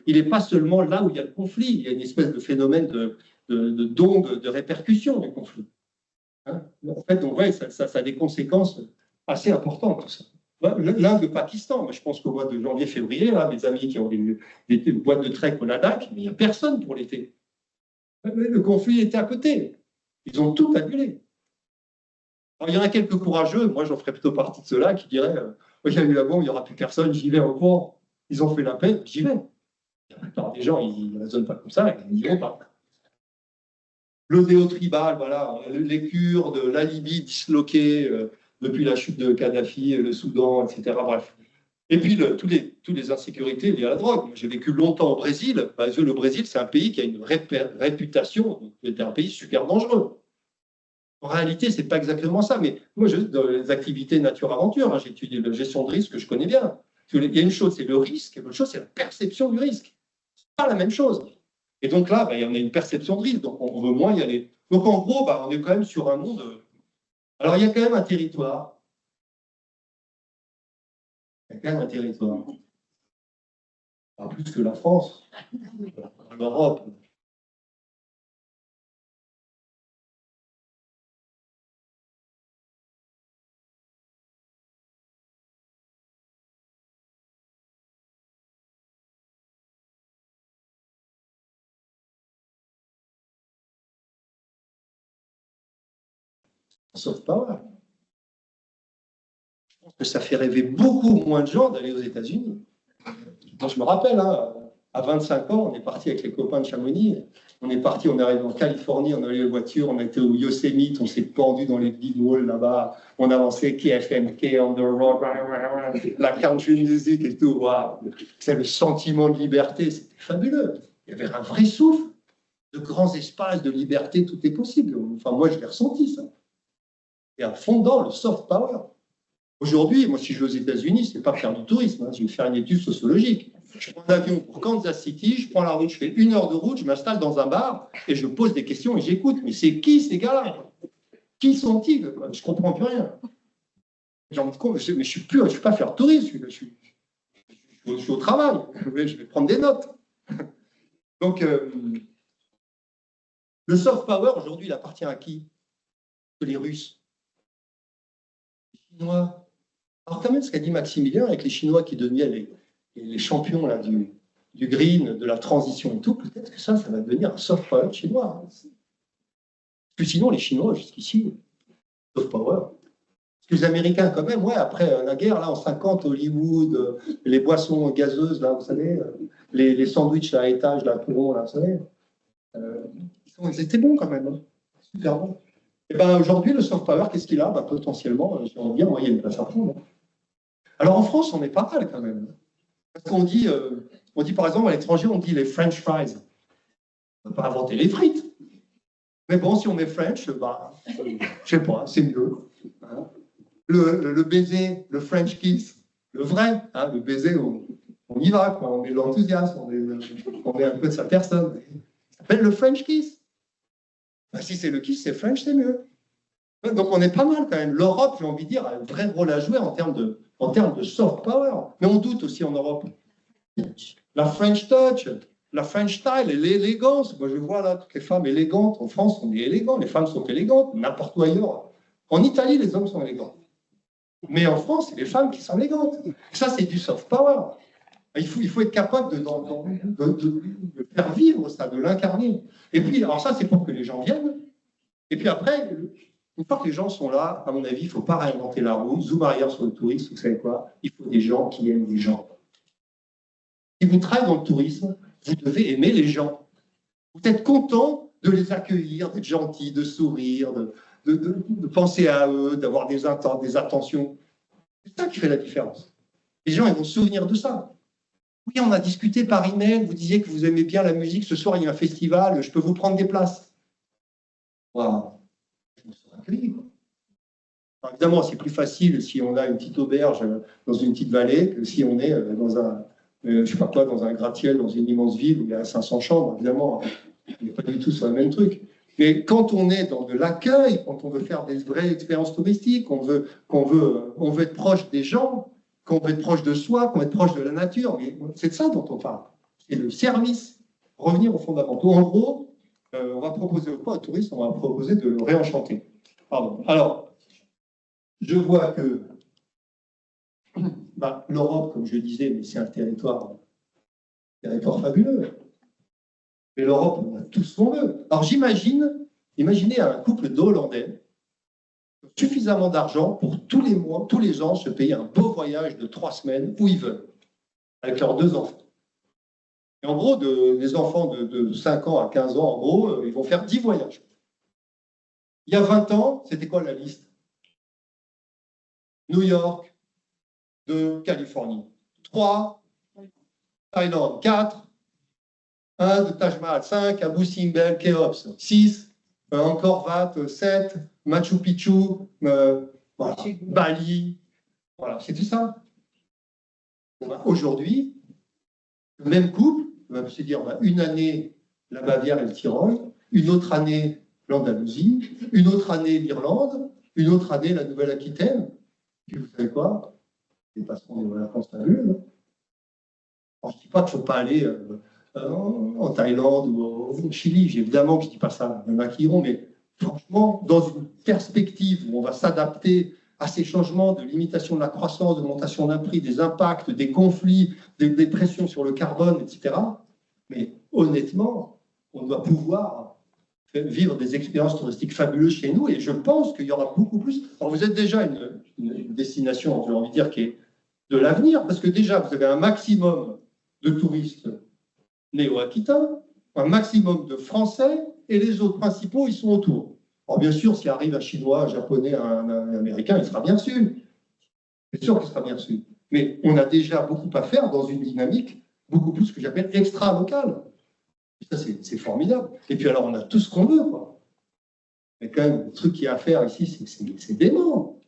il n'est pas seulement là où il y a le conflit, il y a une espèce de phénomène d'onde, de répercussion du conflit. En fait, donc, ouais, ça a des conséquences assez importantes, tout ça. L'Inde, le Pakistan, moi, je pense qu'au mois de janvier-février, mes amis qui ont des boîtes de trek au Ladakh, mais il n'y a personne pour l'été. Le conflit était à côté. Ils ont tout annulé. Alors, il y en a quelques courageux, moi j'en ferais plutôt partie de ceux-là, qui diraient il y a eu la bombe, il n'y aura plus personne, j'y vais au courant. Ils ont fait la paix, j'y vais. Alors, des gens, ils ne raisonnent pas comme ça, ils n'y vont pas. L'odéo tribal, voilà, les Kurdes, la Libye disloquée depuis la chute de Kadhafi, le Soudan, etc. Bref. Et puis, toutes les insécurités liées à la drogue. J'ai vécu longtemps au Brésil. Le Brésil, c'est un pays qui a une réputation d'être un pays super dangereux. En réalité, ce n'est pas exactement ça. Mais moi, dans les activités nature-aventure, hein, j'ai étudié la gestion de risque que je connais bien. Il y a une chose, c'est le risque, et l'autre chose, c'est la perception du risque. Ce n'est pas la même chose. Et donc là, il y en a une perception de risque, donc on veut moins y aller. Donc en gros, on est quand même sur un monde. Alors il y a quand même un territoire. Il y a quand même un territoire. Pas plus que la France, l'Europe. Sauf pas vrai. Je pense que ça fait rêver beaucoup moins de gens d'aller aux États-Unis. Moi, je me rappelle, hein, à 25 ans, on est parti avec les copains de Chamonix. On est parti, on est arrivé en Californie, on a eu la voiture, on a été au Yosemite, on s'est pendu dans les big walls là-bas, on avançait KFMK on the road, la country music et tout. Wow. C'est le sentiment de liberté, c'était fabuleux. Il y avait un vrai souffle, de grands espaces, de liberté, tout est possible. Enfin, moi, je l'ai ressenti, ça. Et à fond dans le soft power. Aujourd'hui, moi, si je vais aux États-Unis, ce n'est pas faire du tourisme, hein, je vais faire une étude sociologique. Je prends un avion pour Kansas City, je prends la route, je fais 1 heure de route, je m'installe dans un bar et je pose des questions et j'écoute. Mais c'est qui ces gars-là? Qui sont-ils? Je ne comprends plus rien. J'ai envie de compte, mais je ne suis pas faire touriste, je suis au travail, je vais prendre des notes. Donc, le soft power, aujourd'hui, il appartient à qui? Les Russes, les Chinois. Alors quand même, ce qu'a dit Maximilien, avec les Chinois qui devenaient les champions là, du green, de la transition et tout, peut-être que ça va devenir un soft power chinois. Parce que sinon, les Chinois, jusqu'ici, soft power. Parce que les Américains, quand même, ouais, après la guerre, là, en 50, Hollywood, les boissons gazeuses, là, vous savez, les sandwichs à étage, là, tout rond, là, vous savez, ils étaient bons quand même, hein. Super bons. Et bien aujourd'hui, le soft power, qu'est-ce qu'il a? Potentiellement, si on dit, il y a une place à prendre. Alors en France, on est pas mal quand même. Parce qu'on dit, par exemple, à l'étranger, on dit les French fries. On ne va pas inventer les frites. Mais bon, si on met French, je sais pas, c'est mieux. Hein. Le baiser, le French kiss, le vrai, hein, le baiser, on y va, quoi. On met de l'enthousiasme, on est un peu de sa personne. Ça s'appelle le French kiss. Si c'est le kiss, c'est French, c'est mieux. Donc on est pas mal quand même. L'Europe, j'ai envie de dire, a un vrai rôle à jouer en termes de soft power. Mais on doute aussi en Europe. La French touch, la French style et l'élégance. Moi je vois là toutes les femmes élégantes. En France, on est élégant, les femmes sont élégantes, n'importe où ailleurs. En Italie, les hommes sont élégants. Mais en France, c'est les femmes qui sont élégantes. Ça, c'est du soft power. Il faut être capable de faire vivre ça, de l'incarner. Et puis, alors ça, c'est pour que les gens viennent. Et puis après, une fois que les gens sont là, à mon avis, il ne faut pas réinventer la roue. Zoom arrière sur le tourisme, vous savez quoi? Il faut des gens qui aiment les gens. Si vous travaillez dans le tourisme, vous devez aimer les gens. Vous êtes content de les accueillir, d'être gentil, de sourire, de penser à eux, d'avoir des attentions. C'est ça qui fait la différence. Les gens, ils vont se souvenir de ça. Oui, on a discuté par email, vous disiez que vous aimez bien la musique, ce soir il y a un festival, je peux vous prendre des places. Waouh, je me sens accueilli. Alors, évidemment, c'est plus facile si on a une petite auberge dans une petite vallée que si on est dans un, je sais pas quoi, dans un gratte-ciel, dans une immense ville où il y a 500 chambres, évidemment, on n'est pas du tout sur le même truc. Mais quand on est dans de l'accueil, quand on veut faire des vraies expériences touristiques, on veut être proche des gens, qu'on veut être proche de soi, qu'on veut être proche de la nature, mais c'est de ça dont on parle. C'est le service, revenir aux fondamentaux. En gros, on va proposer pas aux touristes, on va proposer de le réenchanter. Pardon. Alors, je vois que l'Europe, comme je le disais, mais c'est un territoire fabuleux. Mais l'Europe, on a tout ce qu'on veut. Alors imaginez un couple d'Hollandais suffisamment d'argent pour tous les mois, tous les ans, se payer un beau voyage de 3 semaines où ils veulent, avec leurs 2 enfants. Et en gros, les enfants de 5 ans à 15 ans, en gros, ils vont faire 10 voyages. Il y a 20 ans, c'était quoi la liste? New York, 2, Californie, 3, Thaïlande, 4, Inde, Taj Mahal, 5, Abu Simbel, Khéops, 6, Angkor Wat, Sète, Machu Picchu, voilà, Bali. Voilà, c'est tout ça. Aujourd'hui, le même couple va se dire une année la Bavière et le Tyrol, une autre année l'Andalousie, une autre année l'Irlande, une autre année la Nouvelle-Aquitaine. Puis vous savez quoi? Les passeront des vacances à vue. Alors, je ne dis pas qu'il ne faut pas aller en Thaïlande ou au Chili. Évidemment que je ne dis pas ça, il y en a qui iront, mais franchement, dans une perspective où on va s'adapter à ces changements de limitation de la croissance, d'augmentation d'un prix, des impacts, des conflits, des pressions sur le carbone, etc. Mais honnêtement, on doit pouvoir vivre des expériences touristiques fabuleuses chez nous et je pense qu'il y aura beaucoup plus. Alors vous êtes déjà une destination, j'ai envie de dire, qui est de l'avenir, parce que déjà, vous avez un maximum de touristes néo-aquitains, un maximum de Français, et les autres principaux, ils sont autour. Alors bien sûr, s'il arrive un Chinois, un Japonais, un Américain, il sera bien reçu. C'est sûr qu'il sera bien reçu. Mais on a déjà beaucoup à faire dans une dynamique beaucoup plus que j'appelle extra-locale. Ça, c'est formidable. Et puis alors, on a tout ce qu'on veut, quoi. Mais quand même, le truc qu'il y a à faire ici, c'est dément.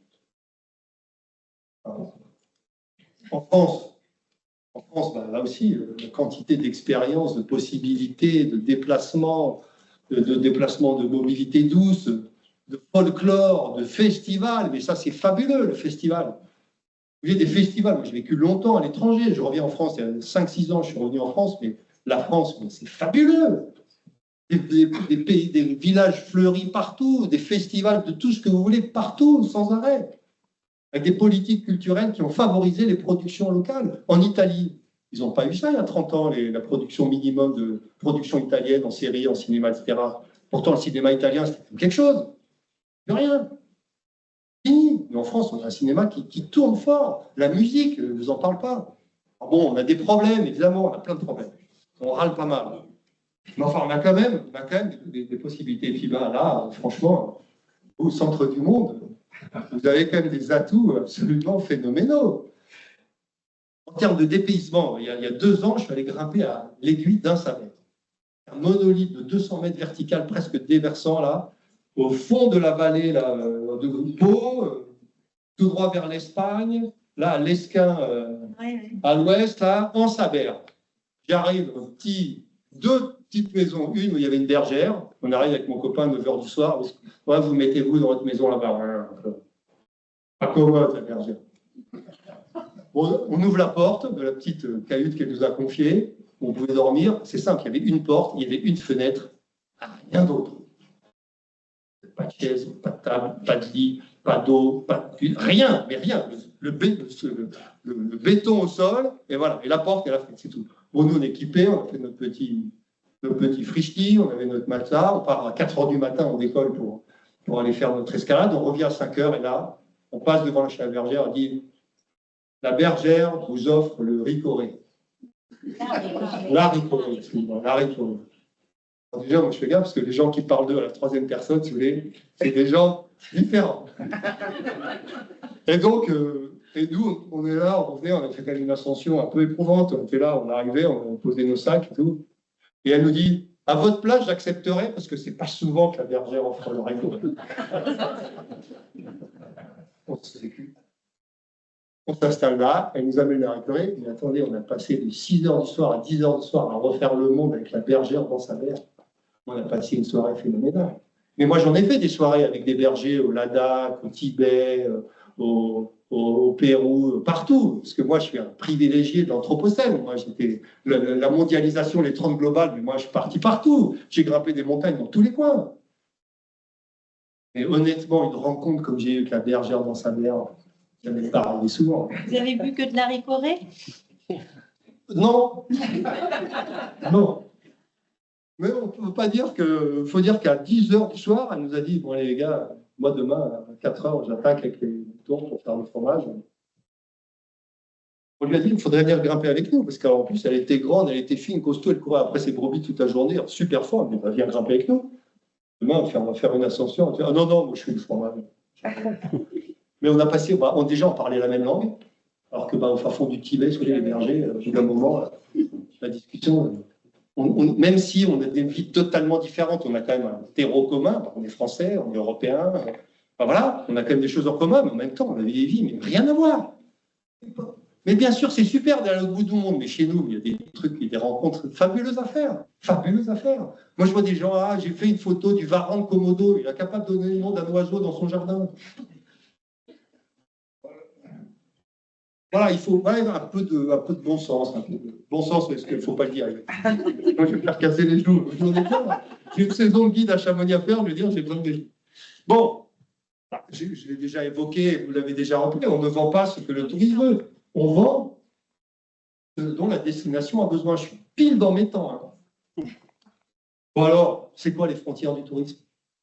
En France, là aussi, la quantité d'expériences, de possibilités, de déplacements, de mobilité douce, de folklore, de festivals, mais ça c'est fabuleux le festival. J'ai des festivals, moi j'ai vécu longtemps à l'étranger, je reviens en France, il y a 5-6 ans je suis revenu en France, mais la France, c'est fabuleux. Des pays, des villages fleuris partout, des festivals de tout ce que vous voulez partout, sans arrêt. Avec des politiques culturelles qui ont favorisé les productions locales. En Italie, ils n'ont pas eu ça il y a 30 ans, la production minimum de production italienne en série, en cinéma, etc. Pourtant, le cinéma italien, c'était quelque chose. Plus rien. Fini. Mais en France, on a un cinéma qui tourne fort. La musique, je ne vous en parle pas. Alors bon, on a des problèmes, évidemment, on a plein de problèmes. On râle pas mal. Mais enfin, on a quand même des possibilités. Et puis là, franchement, au centre du monde, vous avez quand même des atouts absolument phénoménaux. En termes de dépaysement, il y a 2 ans, je suis allé grimper à l'aiguille d'un Saber. Un monolithe de 200 mètres vertical, presque déversant, là, au fond de la vallée là, de Pau, tout droit vers l'Espagne, là, à l'Esquin, à l'ouest, là, en Saber. J'arrive, deux petites maisons, une où il y avait une bergère. On arrive avec mon copain à 9h du soir. Ouais, vous mettez-vous dans votre maison là-bas. Pas commode, la bergère. Bon, on ouvre la porte de la petite cahute qu'elle nous a confiée. On pouvait dormir. C'est simple, il y avait une porte, il y avait une fenêtre, rien d'autre. Pas de chaise, pas de table, pas de lit, pas d'eau, pas de... rien, mais rien. Le béton au sol, et voilà. Et la porte et la fenêtre, c'est tout. Bon, nous, on est équipés, on a fait notre petit frichti, on avait notre matelas, on part à 4h du matin, on décolle pour aller faire notre escalade, on revient à 5h, et là, on passe devant la bergère, on dit « La bergère vous offre le ricoré. » La ricoré, excusez-moi, la ricoré. Déjà, moi, je fais gaffe parce que les gens qui parlent d'eux à la 3e personne, si vous voulez, c'est des gens différents. Et donc, et nous, on est là, on a fait quand même une ascension un peu éprouvante. On était là, on est arrivé, on posait nos sacs et tout. Et elle nous dit, à votre place, j'accepterai parce que c'est pas souvent que la bergère offre le ricoré. On s'installe là, elle nous amène la ricoré. Mais attendez, on a passé de 6h du soir à 10h du soir à refaire le monde avec la bergère dans sa mère. On a passé une soirée phénoménale. Mais moi, j'en ai fait des soirées avec des bergers au Ladakh, au Tibet, au Pérou, partout. Parce que moi, je suis un privilégié de l'Anthropocène. Moi, j'étais la mondialisation, les 30 globales, mais moi, je suis parti partout. J'ai grimpé des montagnes dans tous les coins. Mais honnêtement, une rencontre comme j'ai eu avec la bergère dans sa mère, ça m'est pas arrivé souvent. Vous avez bu que de la ricorée? Non. Non. Mais on ne peut pas dire que. Il faut dire qu'à 10h du soir, elle nous a dit, bon, allez, les gars, moi, demain, à 4h, j'attaque avec les tours pour faire le fromage. On lui a dit, il faudrait venir grimper avec nous, parce qu'en plus, elle était grande, elle était fine, costaud, elle courait après ses brebis toute la journée, super fort. Elle dit, viens grimper avec nous. Demain, on va faire une ascension. On dit, ah non, non, moi, je fais le fromage. Mais on a passé, déjà, on parlait la même langue, alors que au fin fond du Tibet, sur les bergers, au bout d'un moment, la discussion. même si on a des vies totalement différentes, on a quand même un terreau commun. On est français, on est européens. Enfin, voilà, on a quand même des choses en commun, mais en même temps, on a des vies, mais rien à voir. Mais bien sûr, c'est super d'aller au bout du monde, mais chez nous, il y a des trucs, des rencontres fabuleuses à faire. Fabuleuses à faire. Moi, je vois des gens, j'ai fait une photo du varan de Komodo, il est capable de donner le nom d'un oiseau dans son jardin. Voilà, il faut un peu de bon sens. Un peu de bon sens, parce qu'il ne faut pas le dire. Moi, je vais me faire casser les genoux. J'ai une saison de guide à Chamonix à faire, je veux dire, j'ai besoin de mes... Bon, je l'ai déjà évoqué, vous l'avez déjà rappelé, on ne vend pas ce que le tourisme veut. On vend ce dont la destination a besoin. Je suis pile dans mes temps. Hein. Bon alors, c'est quoi les frontières du tourisme?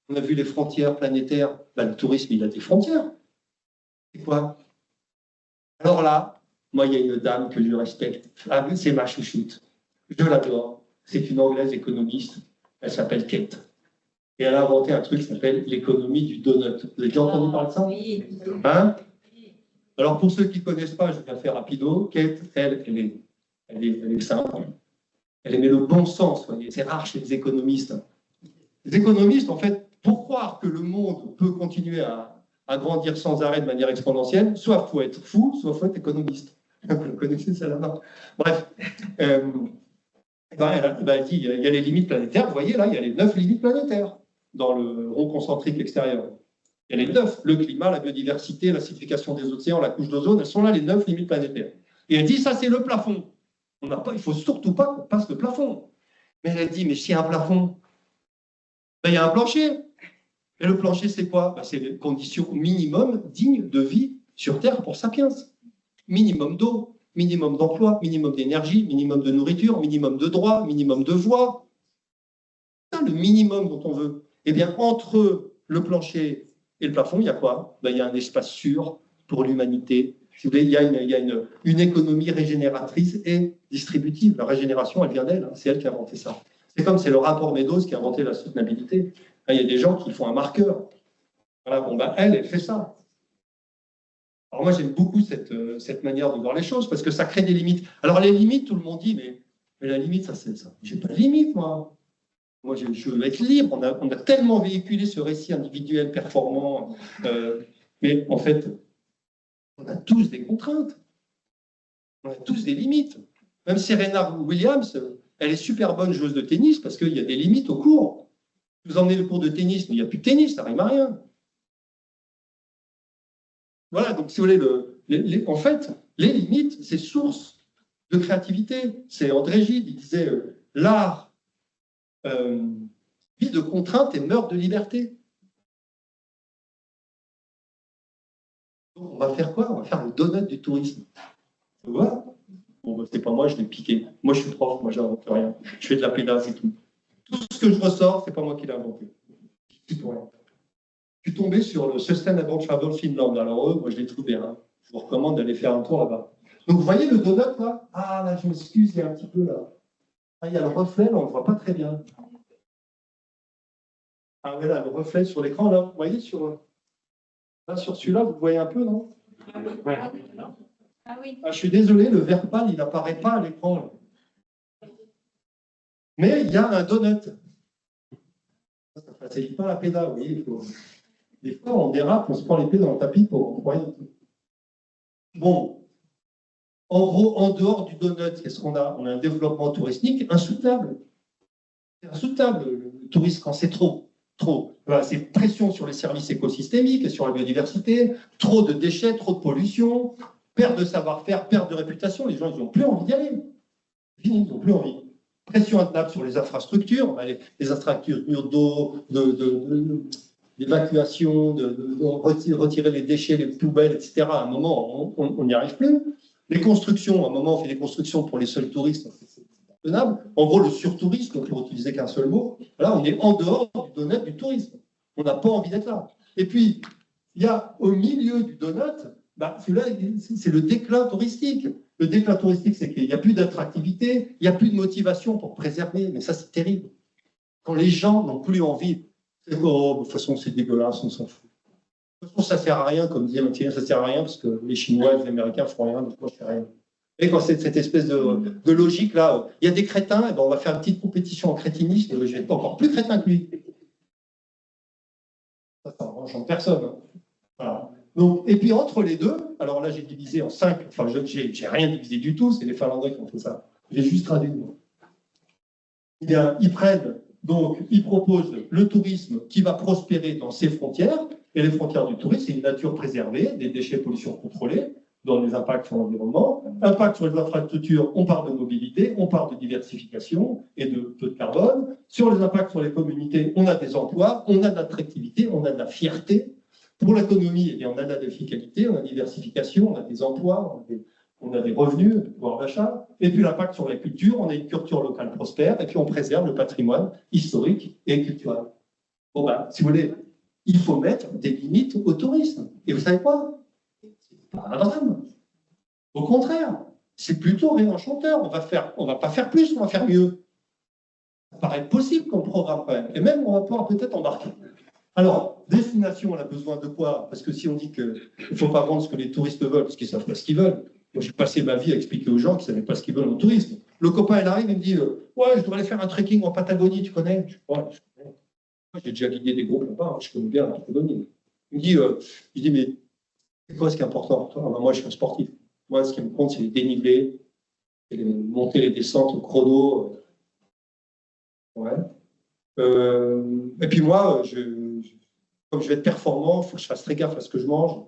On a vu les frontières planétaires. Le tourisme, il a des frontières. C'est quoi? Alors là, moi, il y a une dame que je respecte. C'est ma chouchoute. Je l'adore. C'est une Anglaise économiste. Elle s'appelle Kate. Et elle a inventé un truc qui s'appelle l'économie du donut. Vous avez déjà entendu parler de ça? Oui. Hein? Alors, pour ceux qui ne connaissent pas, je vais faire rapido. Kate, elle est simple. Elle aimait le bon sens. C'est rare chez les économistes. Les économistes, en fait, pour croire que le monde peut continuer à grandir sans arrêt de manière exponentielle, soit il faut être fou, soit il faut être économiste. Vous connaissez ça là-bas. Bref. Elle dit il y a les limites planétaires. Vous voyez, là, il y a les 9 limites planétaires dans le rond concentrique extérieur. Il y a les 9. Le climat, la biodiversité, l'acidification des océans, la couche d'ozone, elles sont là, les 9 limites planétaires. Et elle dit, ça, c'est le plafond. Il ne faut surtout pas qu'on passe le plafond. Mais elle dit, mais s'il y a un plafond, il y a un plancher. Et le plancher, c'est quoi? C'est les conditions minimum dignes de vie sur Terre pour Sapiens. Minimum d'eau, minimum d'emploi, minimum d'énergie, minimum de nourriture, minimum de droits, minimum de voix. C'est le minimum dont on veut. Eh bien, entre le plancher et le plafond, il y a quoi? Il y a un espace sûr pour l'humanité. Si vous voulez, il y a une économie régénératrice et distributive. La régénération, elle vient d'elle. C'est elle qui a inventé ça. C'est le rapport Meadows qui a inventé la soutenabilité. Il y a des gens qui font un marqueur. Voilà, elle fait ça. Alors moi, j'aime beaucoup cette manière de voir les choses parce que ça crée des limites. Alors les limites, tout le monde dit, mais la limite, ça c'est ça. J'ai pas de limite, moi. Moi, je veux être libre. On a tellement véhiculé ce récit individuel performant. Mais en fait, on a tous des contraintes. On a tous des limites. Même Serena Williams, elle est super bonne joueuse de tennis parce qu'il y a des limites au cours. Vous emmenez le cours de tennis, mais il n'y a plus de tennis, ça n'arrive à rien. Voilà, donc si vous voulez, en fait, les limites, c'est source de créativité. C'est André Gide, il disait l'art vit de contraintes et meurt de liberté. Donc, on va faire quoi? On va faire le donut du tourisme. Voilà. Bon, c'est pas moi, je l'ai piqué. Moi, je suis prof, moi, j'invente rien. Je fais de la pédasse et tout. Tout ce que je ressors, c'est pas moi qui l'ai inventé. C'est pour rien. Je suis tombé sur le Sustainable Travel Finland. Alors eux, moi je l'ai trouvé. Hein. Je vous recommande d'aller faire un tour là-bas. Donc vous voyez le donut là? Ah là, je m'excuse, il y a un petit peu là. Ah, il y a le reflet, là, on ne le voit pas très bien. Ah oui, là, le reflet sur l'écran, là, vous voyez là, sur celui-là, vous le voyez un peu, non? Ouais. Ah oui. Ah, je suis désolé, le vert pâle, il n'apparaît pas à l'écran. Mais il y a un donut. Ça ne facilite pas la pédale, vous voyez, des fois, on dérape, on se prend les pieds dans le tapis pour rien. Bon, en gros, en dehors du donut, qu'est-ce qu'on a? On a un développement touristique insoutenable. C'est insoutenable, le tourisme, quand c'est trop. Voilà, c'est pression sur les services écosystémiques et sur la biodiversité, trop de déchets, trop de pollution, perte de savoir-faire, perte de réputation. Les gens, ils n'ont plus envie d'y aller. Fini, ils n'ont plus envie. Pression intenable sur les infrastructures, les infrastructures d'eau, d'évacuation, de retirer les déchets, les poubelles, etc. À un moment, on n'y arrive plus. Les constructions, à un moment, on fait des constructions pour les seuls touristes, c'est tenable. En gros, le surtourisme, pour utiliser qu'un seul mot, là, on est en dehors du donut du tourisme. On n'a pas envie d'être là. Et puis, il y a au milieu du donut, celui-là, c'est le déclin touristique. Le déclin touristique, c'est qu'il n'y a plus d'attractivité, il n'y a plus de motivation pour préserver. Mais ça, c'est terrible. Quand les gens n'ont plus envie, de toute façon, c'est dégueulasse, on s'en fout. De toute façon, ça ne sert à rien, comme disait Mathieu, ça ne sert à rien parce que les Chinois et les Américains ne font rien, donc moi, je ne fais rien. Et quand c'est cette espèce de logique là, il y a des crétins, et ben on va faire une petite compétition en crétinisme, je vais être encore plus crétin que lui. Ça n'enchante personne. Hein. Voilà. Donc, et puis entre les deux, alors là j'ai divisé en 5, enfin j'ai rien divisé du tout, c'est les Finlandais qui ont fait ça. J'ai juste traduit. Eh bien, ils prennent, donc ils proposent le tourisme qui va prospérer dans ses frontières, et les frontières du tourisme, c'est une nature préservée, des déchets pollution contrôlée, dans les impacts sur l'environnement. Impact sur les infrastructures, on parle de mobilité, on parle de diversification et de peu de carbone. Sur les impacts sur les communautés, on a des emplois, on a de l'attractivité, on a de la fierté. Pour l'économie, eh on a de la fiscalité, on a de la diversification, on a des emplois, on a des revenus, du pouvoir d'achat. Et puis l'impact sur la culture, on a une culture locale prospère, et puis on préserve le patrimoine historique et culturel. Bon ben, si vous voulez, il faut mettre des limites au tourisme. Et vous savez quoi? C'est pas un drame. Au contraire, c'est plutôt réenchanteur. On va pas faire plus, on va faire mieux. Ça paraît possible comme programme quand même. Et même, on va pouvoir peut-être embarquer. Alors, destination, on a besoin de quoi? Parce que si on dit qu'il ne faut pas vendre ce que les touristes veulent, parce qu'ils ne savent pas ce qu'ils veulent. Moi, j'ai passé ma vie à expliquer aux gens qu'ils ne savaient pas ce qu'ils veulent en tourisme. Le copain, il arrive, il me dit ouais, je devrais aller faire un trekking en Patagonie, tu connais? Je connais. Moi, j'ai déjà guidé des groupes là-bas, je connais bien la Patagonie. Il me dit, je dis, mais c'est quoi ce qui est important pour toi? Moi, je suis un sportif. Moi, ce qui me compte, c'est les dénivelés, les montées, les descentes au chrono. Ouais. Et puis moi, comme je vais être performant, il faut que je fasse très gaffe à ce que je mange.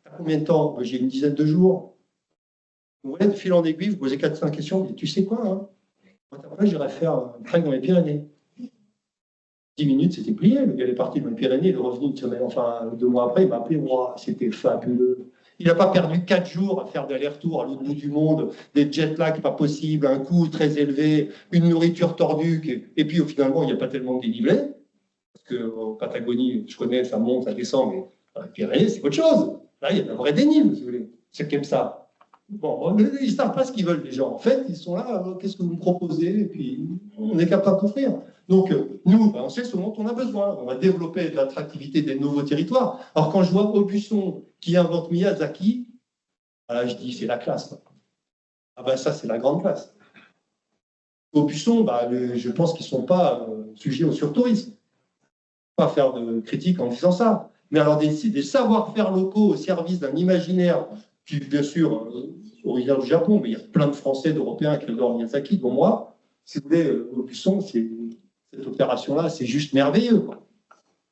À combien de temps? J'ai une dizaine de jours. Vous voyez, de fil en aiguille, vous posez 4-5 questions, mais tu sais quoi hein? Après, j'irai faire un trek dans les Pyrénées. 10 minutes, c'était plié. Le gars est parti dans les Pyrénées, il est revenu une semaine, enfin 2 mois après, il m'a appelé, moi, c'était fabuleux. Il n'a pas perdu 4 jours à faire d'aller-retour à l'autre bout du monde, des jet lags pas possibles, un coût très élevé, une nourriture tordue, et puis finalement, il n'y a pas tellement de dénivelé. Parce qu'en Patagonie, je connais, ça monte, ça descend, mais dans les Pyrénées, c'est autre chose. Là, il y a un vrai dénivelé, si vous voulez. C'est comme ça. Bon, ils ne savent pas ce qu'ils veulent, les gens. En fait, ils sont là, qu'est-ce que vous me proposez? Et puis, on est capable d'offrir. Donc, nous, on sait ce dont on a besoin. On va développer de l'attractivité des nouveaux territoires. Alors, quand je vois Aubusson qui invente Miyazaki, là, je dis, c'est la classe. Ah ben, ça, c'est la grande classe. Aubusson, je pense qu'ils ne sont pas sujets au surtourisme. Pas faire de critique en disant ça. Mais alors, des savoir-faire locaux au service d'un imaginaire qui, bien sûr, originaire du Japon, mais il y a plein de Français, d'Européens qui adorent Miyazaki, dont moi. Si vous voulez, Aubusson, cette opération-là, c'est juste merveilleux. Quoi.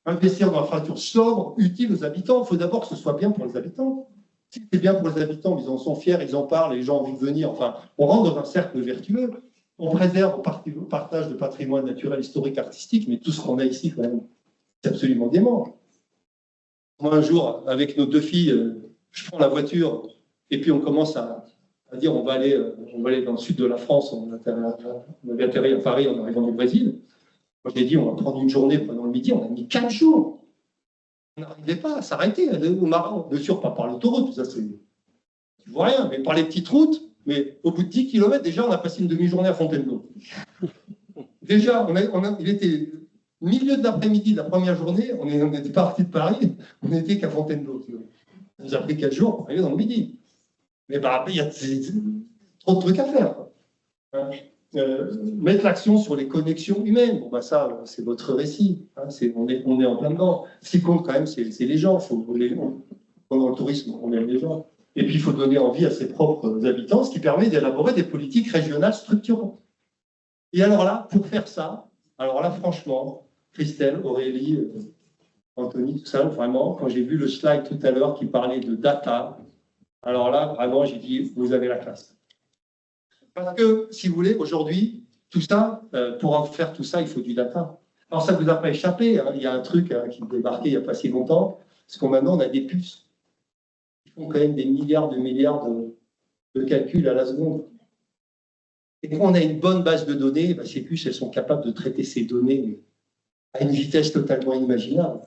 Investir dans l'infrastructure sobre, utile aux habitants, il faut d'abord que ce soit bien pour les habitants. Si c'est bien pour les habitants, ils en sont fiers, ils en parlent, les gens ont envie de venir. Enfin, on rentre dans un cercle vertueux. On préserve, on partage de patrimoine naturel, historique, artistique, mais tout ce qu'on a ici, quand même, c'est absolument dément. Moi, un jour, avec nos 2 filles, je prends la voiture et puis on commence à dire on va aller dans le sud de la France. On avait atterri à Paris en arrivant du Brésil. Moi, j'ai dit on va prendre une journée pendant le midi. On a mis 4 jours. On n'arrivait pas à s'arrêter au Maroc. Bien sûr, pas par l'autoroute, ça c'est. Tu vois rien, mais par les petites routes. Mais au bout de 10 km, déjà, on a passé une demi-journée à Fontainebleau. Déjà, il était milieu de l'après-midi de la première journée, on était parti de Paris, on n'était qu'à Fontainebleau. Ça nous a pris 4 jours pour arriver dans le midi. Mais il y a trop de trucs à faire. Hein. Mettre l'action sur les connexions humaines, bon, ça, c'est votre récit. Hein, on est en plein dedans. Ce qui compte quand même, c'est les gens. Pendant le tourisme, on aime les gens. Et puis, il faut donner envie à ses propres habitants, ce qui permet d'élaborer des politiques régionales structurantes. Et alors là, pour faire ça, franchement, Christelle, Aurélie, Anthony, tout ça, vraiment, quand j'ai vu le slide tout à l'heure qui parlait de data, alors là, vraiment, j'ai dit, vous avez la classe. Parce que, si vous voulez, aujourd'hui, tout ça, pour en faire tout ça, il faut du data. Alors, ça ne vous a pas échappé, hein. Il y a un truc qui est débarqué il n'y a pas si longtemps, parce qu'on maintenant, on a des puces. Ils font quand même des milliards de calculs à la seconde. Et quand on a une bonne base de données, ces puces, elles sont capables de traiter ces données à une vitesse totalement inimaginable.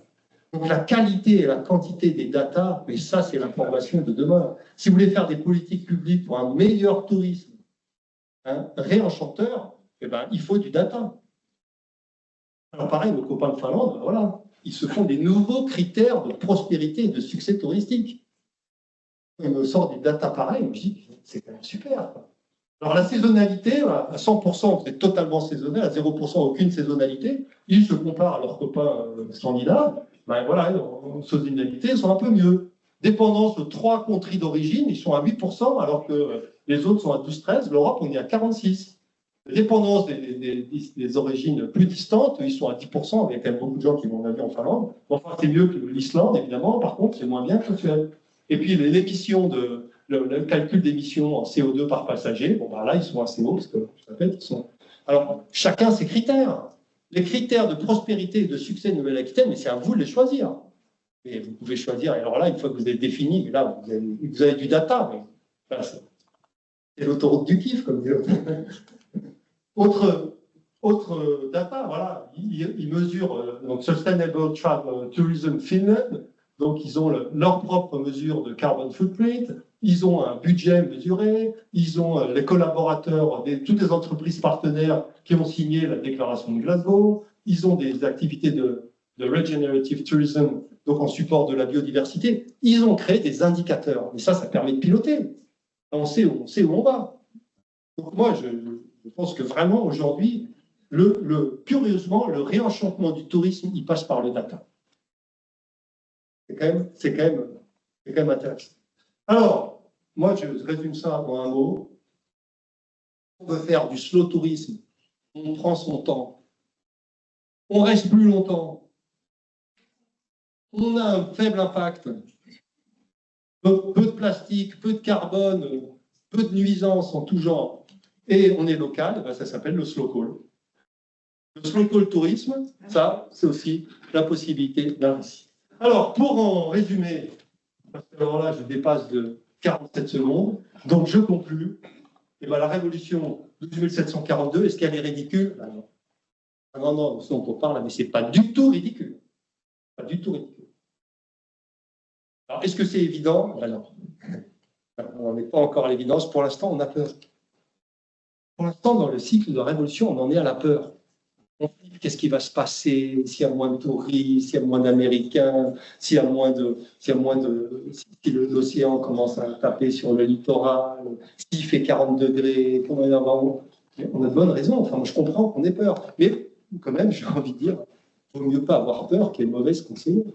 Donc la qualité et la quantité des datas, mais ça, c'est l'information de demain. Si vous voulez faire des politiques publiques pour un meilleur tourisme, réenchanteur, il faut du data. Alors pareil, nos copains de Finlande, voilà, ils se font des nouveaux critères de prospérité et de succès touristique. Ils me sortent des datas pareils, je me dis, c'est quand même super. Quoi. Alors la saisonnalité, à 100%, c'est totalement saisonnier, à 0%, aucune saisonnalité. Ils se comparent à leurs copains scandinaves. Ben voilà, en saisonnalité, ils sont un peu mieux. Dépendance de 3 contrées d'origine, ils sont à 8%, alors que les autres sont à 12-13. L'Europe, on est à 46%. Dépendance des origines plus distantes, ils sont à 10%. Il y a quand même beaucoup de gens qui vont naviguer en Finlande. Enfin, c'est mieux que l'Islande, évidemment. Par contre, c'est moins bien que la Suède. Et puis, l'émission le calcul d'émissions en CO2 par passager, bon, ben là, ils sont assez hauts, parce que, je répète, ils sont... Alors, chacun ses critères. Les critères de prospérité et de succès de Nouvelle-Aquitaine, mais c'est à vous de les choisir. Et vous pouvez choisir, et alors là, une fois que vous avez défini, mais là, vous avez du data, mais enfin, c'est l'autoroute du kiff, comme dit l'autre. Autre data, voilà, ils mesurent donc Sustainable Travel Tourism Finland, donc ils ont leur propre mesure de carbon footprint, ils ont un budget mesuré, ils ont les collaborateurs, toutes les entreprises partenaires qui ont signé la déclaration de Glasgow, ils ont des activités de regenerative tourism, donc en support de la biodiversité, ils ont créé des indicateurs, et ça permet de piloter. On sait où on va. Donc moi, je pense que vraiment, aujourd'hui, curieusement, le réenchantement du tourisme, il passe par le data. C'est quand même intéressant. Alors, moi, je résume ça en un mot. On veut faire du slow tourisme. On prend son temps. On reste plus longtemps. On a un faible impact. Peu de plastique, peu de carbone, peu de nuisances en tout genre. Et on est local, ben ça s'appelle le slow call. Le slow call tourisme, ça, c'est aussi la possibilité d'un récit. Alors, pour en résumer, parce que alors là, je dépasse de 47 secondes, donc je conclus. Et ben, la révolution 12742, est-ce qu'elle est ridicule? Ben non. Ah non, on peut parler, mais ce n'est pas du tout ridicule. Pas du tout ridicule. Alors, est-ce que c'est évident? Ben non. On n'est pas encore à l'évidence. Pour l'instant, on a peur. Pour l'instant, dans le cycle de révolution, on en est à la peur. On se dit, qu'est-ce qui va se passer s'il y a moins de touristes, s'il y a moins d'Américains, si l'océan commence à taper sur le littoral, s'il fait 40 degrés, on a de bonnes raisons. Enfin, moi, je comprends qu'on ait peur. Mais quand même, j'ai envie de dire, il vaut mieux pas avoir peur qu'il y ait mauvaise conseillère.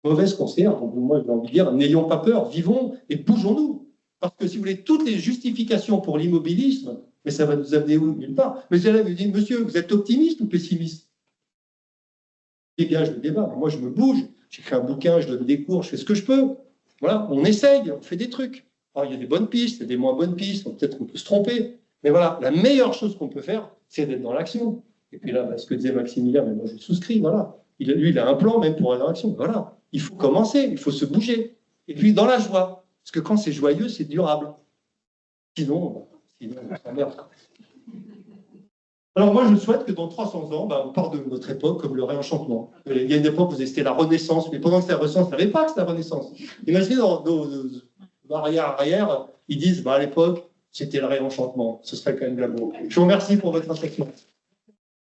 Mauvaise conseillère, donc moi, j'ai envie de dire, n'ayons pas peur, vivons et bougeons-nous. Parce que si vous voulez, toutes les justifications pour l'immobilisme, mais ça va nous amener où? Nulle part. Mais c'est là que je dis, monsieur, vous êtes optimiste ou pessimiste? Dégage le débat. Moi, je me bouge. J'écris un bouquin, je donne des cours, je fais ce que je peux. Voilà, on essaye, on fait des trucs. Alors, il y a des bonnes pistes, il y a des moins bonnes pistes, peut-être qu'on peut se tromper. Mais voilà, la meilleure chose qu'on peut faire, c'est d'être dans l'action. Et puis là, ce que disait Maximilien, mais moi je souscris, voilà. Lui, il a un plan même pour aller dans l'action. Voilà, il faut commencer, il faut se bouger. Et puis dans la joie. Parce que quand c'est joyeux, c'est durable. Sinon on s'emmerde. Alors moi, je souhaite que dans 300 ans, on parle de notre époque comme le réenchantement. Il y a une époque où c'était la Renaissance, mais pendant que c'était la Renaissance, on ne savait pas que c'était la Renaissance. Imaginez dans nos arrière, ils disent à l'époque, c'était le réenchantement. Ce serait quand même glamour. Je vous remercie pour votre attention.